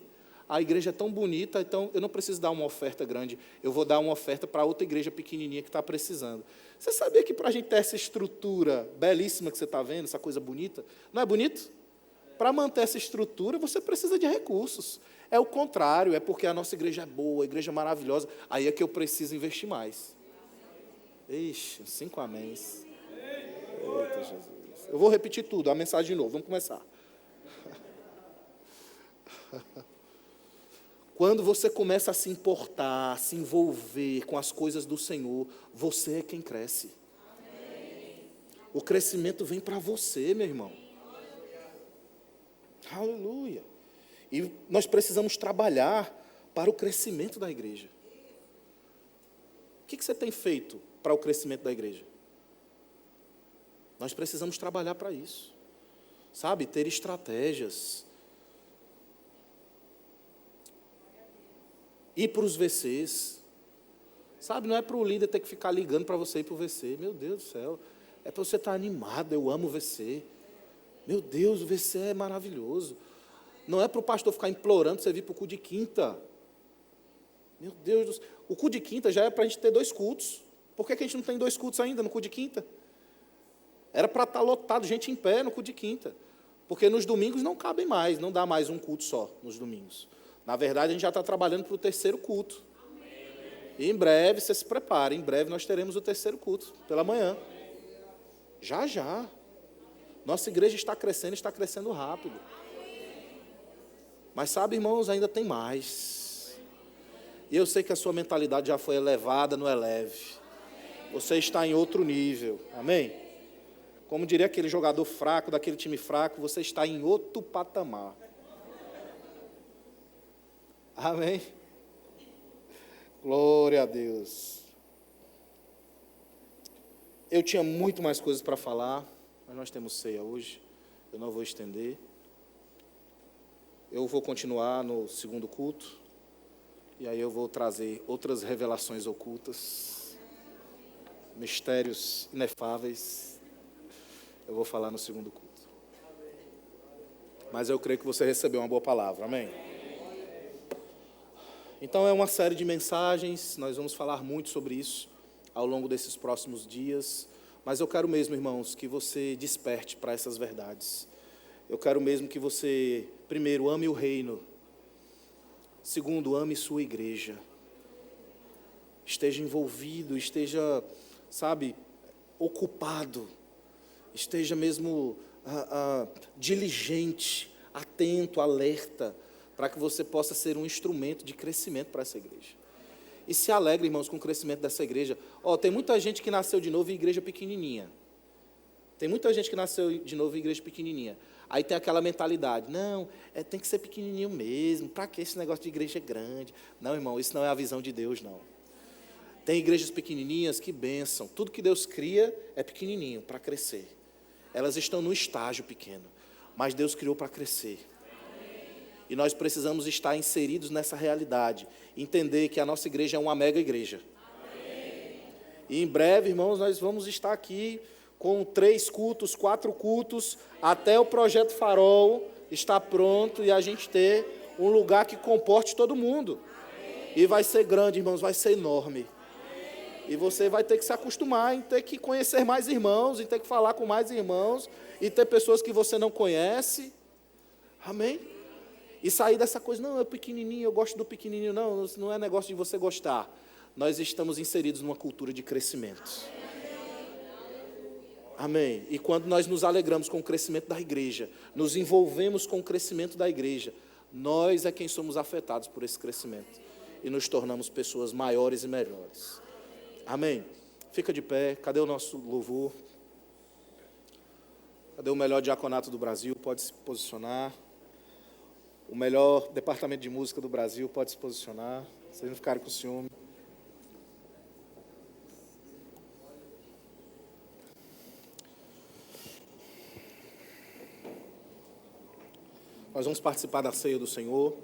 Speaker 3: A igreja é tão bonita, então eu não preciso dar uma oferta grande, eu vou dar uma oferta para outra igreja pequenininha que está precisando. Você sabia que para a gente ter essa estrutura belíssima que você está vendo, essa coisa bonita, não é bonito? Para manter essa estrutura, você precisa de recursos. É o contrário, é porque a nossa igreja é boa, a igreja é maravilhosa, aí é que eu preciso investir mais. Ixi, 5 améns. Eita, Jesus. Eu vou repetir tudo, a mensagem de novo, vamos começar. Quando você começa a se importar, a se envolver com as coisas do Senhor, você é quem cresce. O crescimento vem para você, meu irmão. Aleluia. E nós precisamos trabalhar para o crescimento da igreja. O que você tem feito para o crescimento da igreja? Nós precisamos trabalhar para isso. Sabe, ter estratégias. Ir para os VCs. Sabe, não é para o líder ter que ficar ligando para você ir para o VC. Meu Deus do céu. É para você estar animado. Eu amo o VC. Meu Deus, o VC é maravilhoso. Não é para o pastor ficar implorando você vir para o culto de quinta. Meu Deus do céu. O culto de quinta já é para a gente ter 2 cultos. Por que a gente não tem 2 cultos ainda no culto de quinta? Era para estar lotado, gente em pé no culto de quinta. Porque nos domingos não cabem mais, não dá mais um culto só nos domingos. Na verdade, a gente já está trabalhando para o 3º culto. E em breve, você se prepara, em breve nós teremos o 3º culto, pela manhã. Já, já. Nossa igreja está crescendo rápido. Mas sabe, irmãos, ainda tem mais. E eu sei que a sua mentalidade já foi elevada, não é leve. Você está em outro nível. Amém? Como diria aquele jogador fraco, daquele time fraco, você está em outro patamar. Amém? Glória a Deus. Eu tinha muito mais coisas para falar, mas nós temos ceia hoje. Eu não vou estender. Eu vou continuar no segundo culto. E aí eu vou trazer outras revelações ocultas, mistérios inefáveis. Eu vou falar no segundo culto. Mas eu creio que você recebeu uma boa palavra. Amém? Então é uma série de mensagens. Nós vamos falar muito sobre isso ao longo desses próximos dias. Mas eu quero mesmo, irmãos, que você desperte para essas verdades. Eu quero mesmo que você, primeiro, ame o reino. Segundo, ame sua igreja. Esteja envolvido, esteja, ocupado. Esteja mesmo diligente, atento, alerta, para que você possa ser um instrumento de crescimento para essa igreja. E se alegre, irmãos, com o crescimento dessa igreja. Tem muita gente que nasceu de novo em igreja pequenininha. Tem muita gente que nasceu de novo em igreja pequenininha. Aí tem aquela mentalidade, não, tem que ser pequenininho mesmo, para que esse negócio de igreja grande? Não, irmão, isso não é a visão de Deus, não. Tem igrejas pequenininhas que bênção. Tudo que Deus cria é pequenininho, para crescer. Elas estão no estágio pequeno, mas Deus criou para crescer. E nós precisamos estar inseridos nessa realidade. Entender que a nossa igreja é uma mega igreja. E em breve, irmãos, nós vamos estar aqui com 3 cultos, 4 cultos, até o Projeto Farol estar pronto e a gente ter um lugar que comporte todo mundo. E vai ser grande, irmãos, vai ser enorme. E você vai ter que se acostumar em ter que conhecer mais irmãos, em ter que falar com mais irmãos, e ter pessoas que você não conhece. Amém? E sair dessa coisa, não, é pequenininho, eu gosto do pequenininho. Não é negócio de você gostar. Nós estamos inseridos numa cultura de crescimento. Amém. E quando nós nos alegramos com o crescimento da igreja, nos envolvemos com o crescimento da igreja, nós é quem somos afetados por esse crescimento. E nos tornamos pessoas maiores e melhores. Amém. Fica de pé. Cadê o nosso louvor? Cadê o melhor diaconato do Brasil? Pode se posicionar. O melhor departamento de música do Brasil pode se posicionar. Vocês não ficarem com ciúme. Nós vamos participar da ceia do Senhor.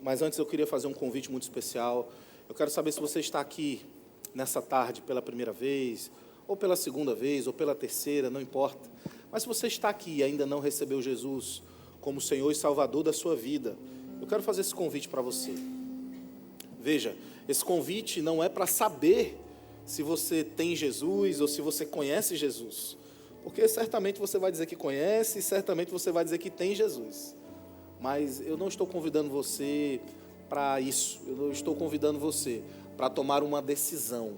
Speaker 3: Mas antes eu queria fazer um convite muito especial. Eu quero saber se você está aqui nessa tarde pela primeira vez, ou pela segunda vez, ou pela terceira, não importa. Mas se você está aqui e ainda não recebeu Jesus como Senhor e Salvador da sua vida, eu quero fazer esse convite para você. Veja, esse convite não é para saber se você tem Jesus ou se você conhece Jesus. Porque certamente você vai dizer que conhece e certamente você vai dizer que tem Jesus. Mas eu não estou convidando você para isso. Eu não estou convidando você para tomar uma decisão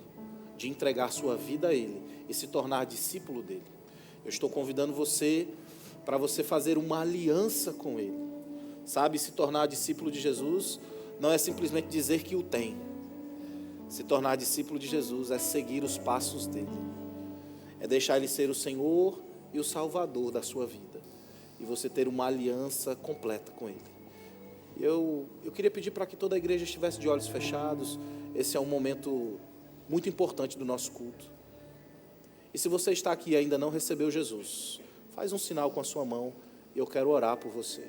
Speaker 3: de entregar sua vida a Ele e se tornar discípulo dEle. Eu estou convidando você para você fazer uma aliança com Ele. Se tornar discípulo de Jesus não é simplesmente dizer que o tem. Se tornar discípulo de Jesus é seguir os passos dEle. É deixar Ele ser o Senhor e o Salvador da sua vida. E você ter uma aliança completa com Ele. Eu queria pedir para que toda a igreja estivesse de olhos fechados. Esse é um momento muito importante do nosso culto. E se você está aqui e ainda não recebeu Jesus, faz um sinal com a sua mão e eu quero orar por você.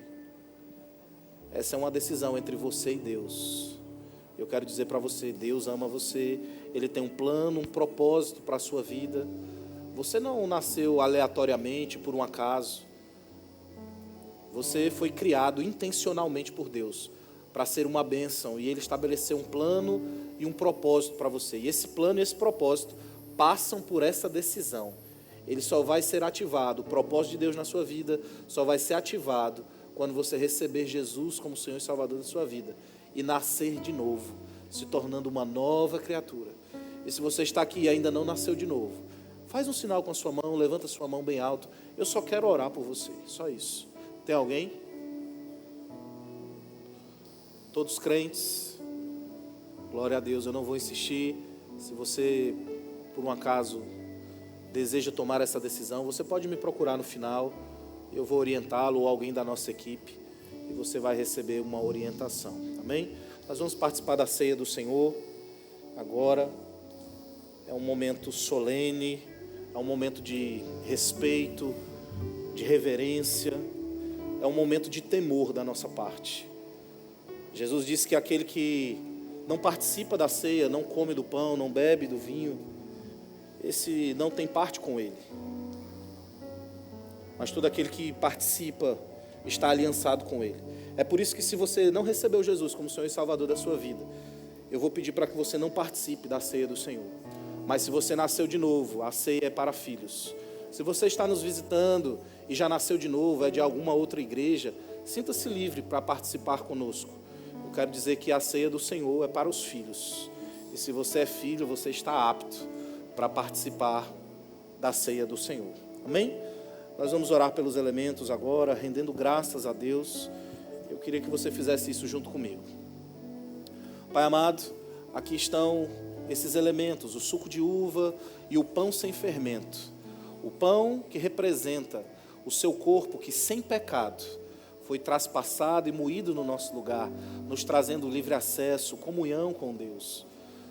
Speaker 3: Essa é uma decisão entre você e Deus. Eu quero dizer para você, Deus ama você, Ele tem um plano, um propósito para a sua vida. Você não nasceu aleatoriamente, por um acaso. Você foi criado intencionalmente por Deus para ser uma bênção. E Ele estabeleceu um plano e um propósito para você. E esse plano e esse propósito passam por essa decisão. Ele só vai ser ativado, o propósito de Deus na sua vida só vai ser ativado quando você receber Jesus como Senhor e Salvador da sua vida e nascer de novo, se tornando uma nova criatura. E se você está aqui e ainda não nasceu de novo, faz um sinal com a sua mão, levanta a sua mão bem alto. Eu só quero orar por você, só isso. Tem alguém? Todos crentes? Glória a Deus, eu não vou insistir. Se você por um acaso deseja tomar essa decisão, você pode me procurar no final, eu vou orientá-lo ou alguém da nossa equipe e você vai receber uma orientação, amém? Nós vamos participar da ceia do Senhor agora. É um momento solene, é um momento de respeito, de reverência, é um momento de temor da nossa parte. Jesus disse que aquele que não participa da ceia, não come do pão, não bebe do vinho, esse não tem parte com ele. Mas todo aquele que participa está aliançado com ele. É por isso que, se você não recebeu Jesus como Senhor e Salvador da sua vida, eu vou pedir para que você não participe da ceia do Senhor. Mas se você nasceu de novo, a ceia é para filhos. Se você está nos visitando e já nasceu de novo, é de alguma outra igreja, sinta-se livre para participar conosco. Eu quero dizer que a ceia do Senhor é para os filhos. E se você é filho, você está apto para participar da ceia do Senhor. Amém? Nós vamos orar pelos elementos agora, rendendo graças a Deus. Eu queria que você fizesse isso junto comigo. Pai amado, aqui estão esses elementos, o suco de uva e o pão sem fermento. O pão que representa o seu corpo que sem pecado foi traspassado e moído no nosso lugar, nos trazendo livre acesso, comunhão com Deus.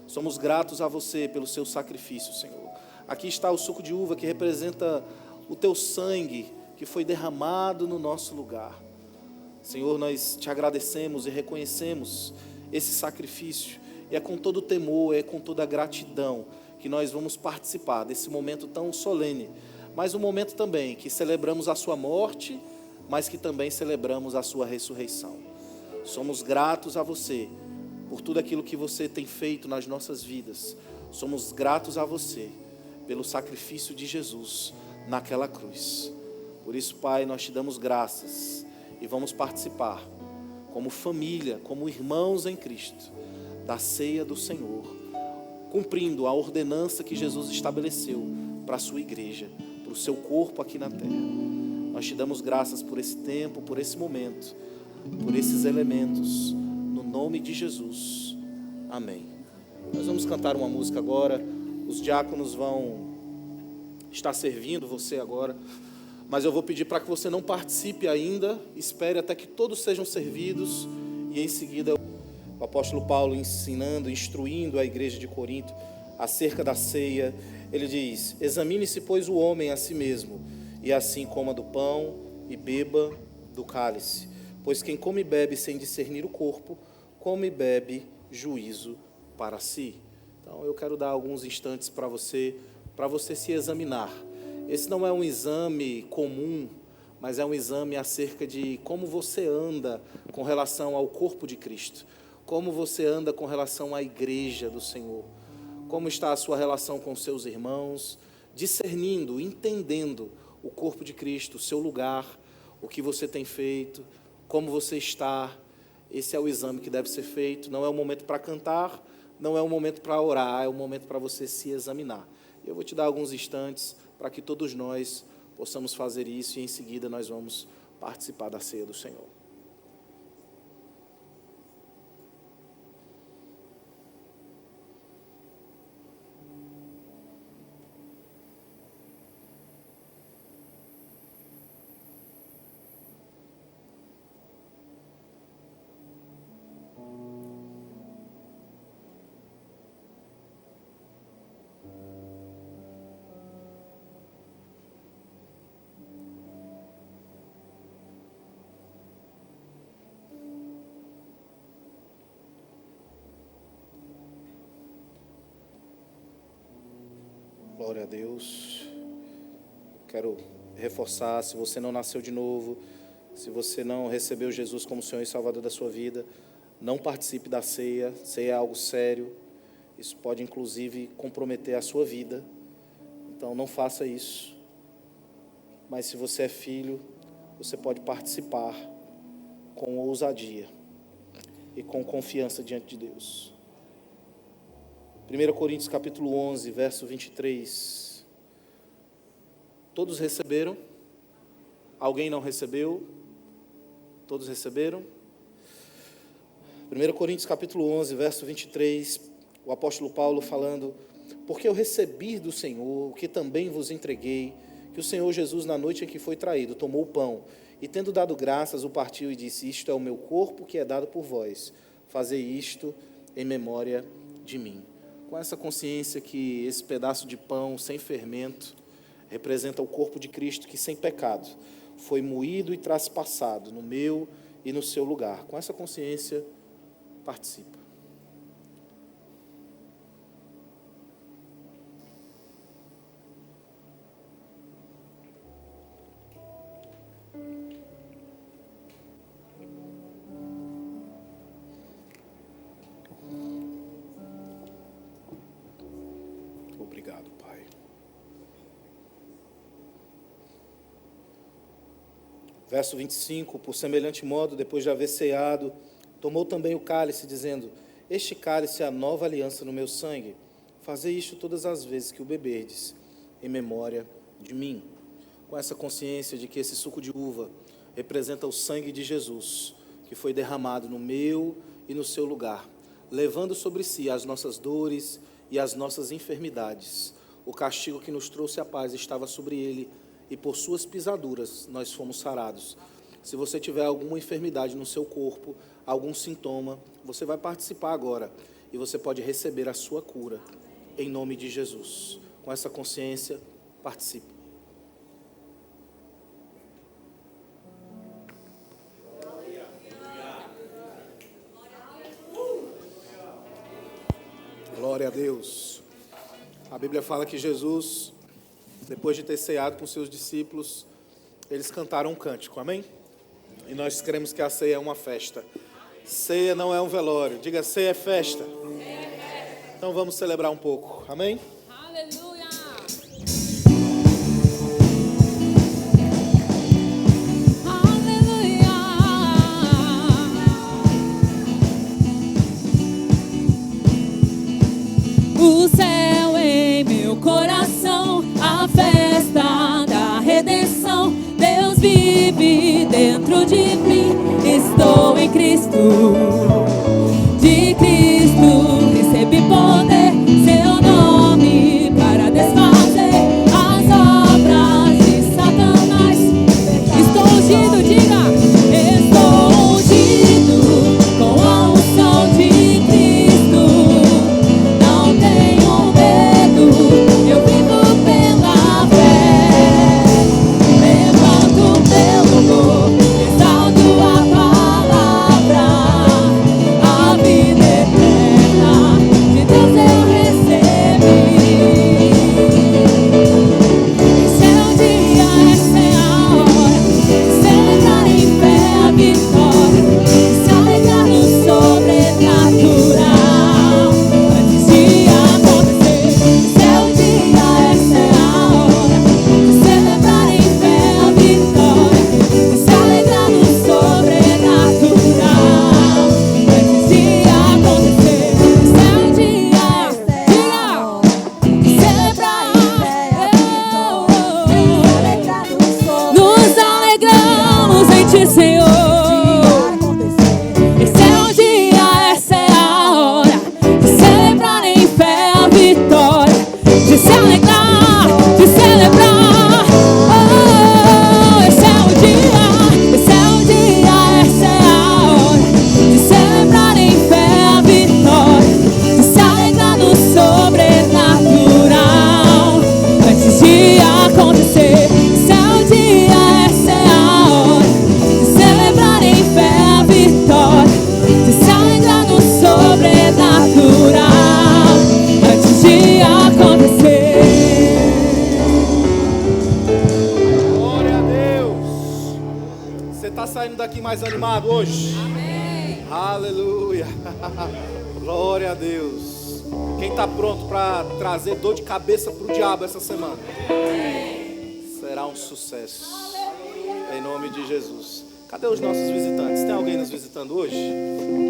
Speaker 3: Somos gratos a você pelo seu sacrifício, Senhor. Aqui está o suco de uva que representa o teu sangue que foi derramado no nosso lugar. Senhor, nós te agradecemos e reconhecemos esse sacrifício. E é com todo temor, é com toda gratidão que nós vamos participar desse momento tão solene. Mas um momento também que celebramos a sua morte, mas que também celebramos a sua ressurreição. Somos gratos a você por tudo aquilo que você tem feito nas nossas vidas. Somos gratos a você pelo sacrifício de Jesus naquela cruz. Por isso, Pai, nós te damos graças e vamos participar como família, como irmãos em Cristo, da ceia do Senhor, cumprindo a ordenança que Jesus estabeleceu para a sua igreja, para o seu corpo aqui na terra. Nós te damos graças por esse tempo, por esse momento, por esses elementos, no nome de Jesus. Amém. Nós vamos cantar uma música agora. Os diáconos vão estar servindo você agora, mas eu vou pedir para que você não participe ainda, espere até que todos sejam servidos, e em seguida o apóstolo Paulo ensinando, instruindo a igreja de Corinto acerca da ceia, ele diz: examine-se, pois, o homem a si mesmo, e assim coma do pão e beba do cálice, pois quem come e bebe sem discernir o corpo, come e bebe juízo para si. Então eu quero dar alguns instantes para você se examinar. Esse não é um exame comum, mas é um exame acerca de como você anda com relação ao corpo de Cristo, como você anda com relação à igreja do Senhor, como está a sua relação com seus irmãos, discernindo, entendendo o corpo de Cristo, o seu lugar, o que você tem feito, como você está. Esse é o exame que deve ser feito. Não é o momento para cantar, não é o momento para orar, é o momento para você se examinar. Eu vou te dar alguns instantes para que todos nós possamos fazer isso, e em seguida nós vamos participar da ceia do Senhor. Glória a Deus. Quero reforçar, se você não nasceu de novo, se você não recebeu Jesus como Senhor e Salvador da sua vida, não participe da ceia. Ceia é algo sério. Isso pode inclusive comprometer a sua vida. Então não faça isso. Mas se você é filho, você pode participar com ousadia e com confiança diante de Deus. 1 Coríntios capítulo 11, verso 23. Todos receberam? Alguém não recebeu? Todos receberam? 1 Coríntios capítulo 11, verso 23, o apóstolo Paulo falando porque eu recebi do Senhor o que também vos entreguei, que o Senhor Jesus, na noite em que foi traído, tomou o pão, e tendo dado graças, o partiu e disse: isto é o meu corpo que é dado por vós, fazei isto em memória de mim. Com essa consciência que esse pedaço de pão sem fermento representa o corpo de Cristo, que sem pecado foi moído e traspassado no meu e no seu lugar. Com essa consciência, participa. Obrigado, Pai. Verso 25, por semelhante modo, depois de haver ceado, tomou também o cálice, dizendo: este cálice é a nova aliança no meu sangue. Fazei isto todas as vezes que o beberdes, em memória de mim. Com essa consciência de que esse suco de uva representa o sangue de Jesus, que foi derramado no meu e no seu lugar, levando sobre si as nossas dores e as nossas enfermidades. O castigo que nos trouxe a paz estava sobre ele, e por suas pisaduras nós fomos sarados. Se você tiver alguma enfermidade no seu corpo, algum sintoma, você vai participar agora e você pode receber a sua cura, em nome de Jesus. Com essa consciência, participe. Glória a Deus. A Bíblia fala que Jesus, depois de ter ceado com seus discípulos, eles cantaram um cântico, amém? E nós cremos que a ceia é uma festa. Ceia não é um velório. Diga: ceia é festa. Então vamos celebrar um pouco, amém?
Speaker 2: Aleluia! O céu em meu coração, a festa da redenção. Deus vive dentro de mim, estou em Cristo. De Cristo recebi poder, seu nome para desfazer as obras de Satanás. Estou ungido, diga: estou ungido com a unção de Cristo. Não tenho medo, eu vivo pela fé. Levanto meu louvor, exalto a palavra. A vida eterna de Deus eu recebi. Esse é o dia, essa é a hora de celebrar em fé a vitória, de se alegrar no sobrenatural. Antes de acontecer, esse é o dia, essa é a hora de celebrar em fé a vitória, de se alegrar no sobrenatural. Antes de acontecer, esse é o dia, de celebrar em fé a vitória, nos alegramos em Ti, Senhor. Esse é o dia, essa é a hora de celebrar em fé a vitória, de se alegrar, de celebrar. Oh, esse é o dia, esse é o dia, essa é a hora de celebrar em fé a vitória, de se alegrar no sobrenatural. Antes de acontecer, esse é o dia, essa é a hora de celebrar em fé a vitória, de se alegrar no sobrenatural. Antes de acontecer.
Speaker 3: Glória a Deus. Você está saindo daqui mais animado hoje?
Speaker 2: Amém.
Speaker 3: Aleluia. Glória a Deus. Quem está pronto para trazer dor de cabeça para o diabo essa semana? Será um sucesso. Em nome de Jesus. Cadê os nossos visitantes? Tem alguém nos visitando hoje?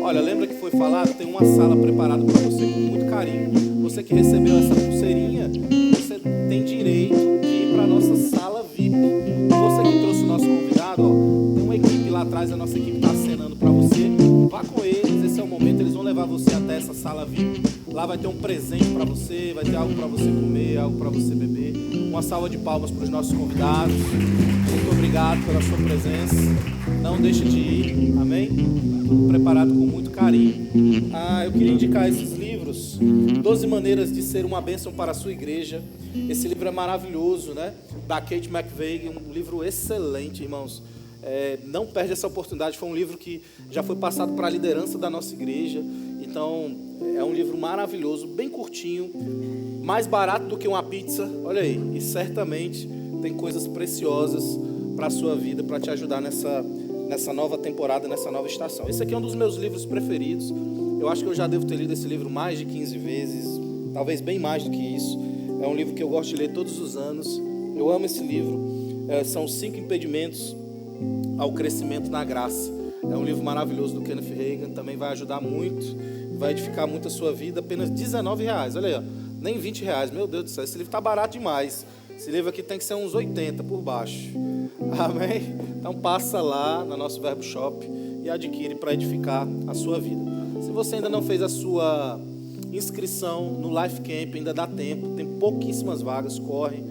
Speaker 3: Olha, lembra que foi falado? Tem uma sala preparada para você com muito carinho. Você que recebeu essa pulseirinha, você tem direito de ir para a nossa sala VIP. Você que trouxe o nosso convidado, ó, tem uma equipe lá atrás, a nossa equipe está acenando para você. Vá com eles, esse é o momento, eles vão levar você até essa sala VIP. Lá vai ter um presente para você, vai ter algo para você comer, algo para você beber. Uma salva de palmas para os nossos convidados. Muito obrigado pela sua presença. Não deixe de ir, amém? Tudo preparado com muito carinho. Eu queria indicar esses livros, 12 maneiras de ser uma bênção para a sua igreja. Esse livro é maravilhoso, né? Da Kate McVeigh, um livro excelente, irmãos. Não perde essa oportunidade. Foi um livro que já foi passado para a liderança da nossa igreja. Então, é um livro maravilhoso, bem curtinho, mais barato do que uma pizza. Olha aí, e certamente tem coisas preciosas para a sua vida, para te ajudar nessa nova temporada, nessa nova estação. Esse aqui é um dos meus livros preferidos. Eu acho que eu já devo ter lido esse livro mais de 15 vezes, talvez bem mais do que isso. É um livro que eu gosto de ler todos os anos. Eu amo esse livro. São 5 impedimentos ao crescimento na graça. É um livro maravilhoso do Kenneth Hagin, também vai ajudar muito, vai edificar muito a sua vida. Apenas R$19, olha aí, ó. Nem R$20, meu Deus do céu, esse livro está barato demais. Esse livro aqui tem que ser uns 80 por baixo, amém? Então passa lá no nosso Verbo Shop e adquire para edificar a sua vida. Se você ainda não fez a sua inscrição no Life Camp, ainda dá tempo, tem pouquíssimas vagas, corre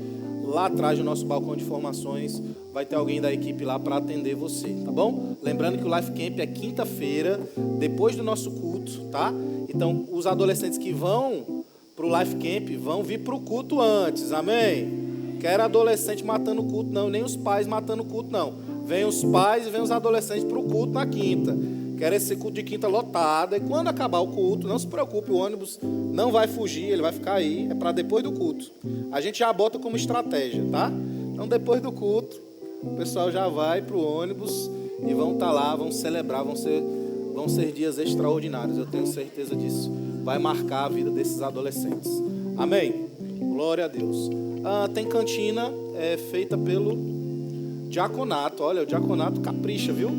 Speaker 3: lá atrás do nosso balcão de informações, vai ter alguém da equipe lá para atender você, tá bom? Lembrando que o Life Camp é quinta-feira, depois do nosso culto, tá? Então, os adolescentes que vão para o Life Camp vão vir para o culto antes, amém? Quero adolescente matando o culto, não, nem os pais matando o culto, não. Vem os pais e vem os adolescentes para o culto na quinta. Quero esse culto de quinta lotado. E quando acabar o culto, não se preocupe, o ônibus não vai fugir, ele vai ficar aí, é para depois do culto. A gente já bota como estratégia, tá? Então, depois do culto, o pessoal já vai para o ônibus e vão estar lá, vão celebrar, vão ser dias extraordinários, eu tenho certeza disso. Vai marcar a vida desses adolescentes. Amém? Glória a Deus. Tem cantina feita pelo diaconato. Olha, o diaconato capricha, viu?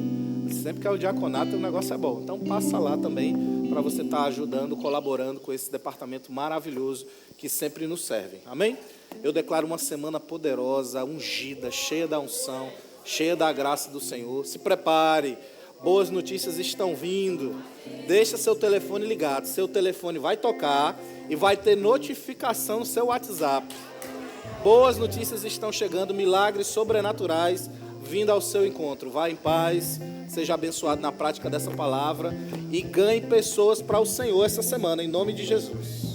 Speaker 3: Sempre que é o diaconato, o negócio é bom. Então passa lá também para você estar ajudando, colaborando com esse departamento maravilhoso que sempre nos serve. Amém? Eu declaro uma semana poderosa, ungida, cheia da unção, cheia da graça do Senhor. Se prepare, boas notícias estão vindo. Deixa seu telefone ligado. Seu telefone vai tocar e vai ter notificação no seu WhatsApp. Boas notícias estão chegando, milagres sobrenaturais vindo ao seu encontro. Vá em paz, seja abençoado na prática dessa palavra e ganhe pessoas para o Senhor essa semana, em nome de Jesus.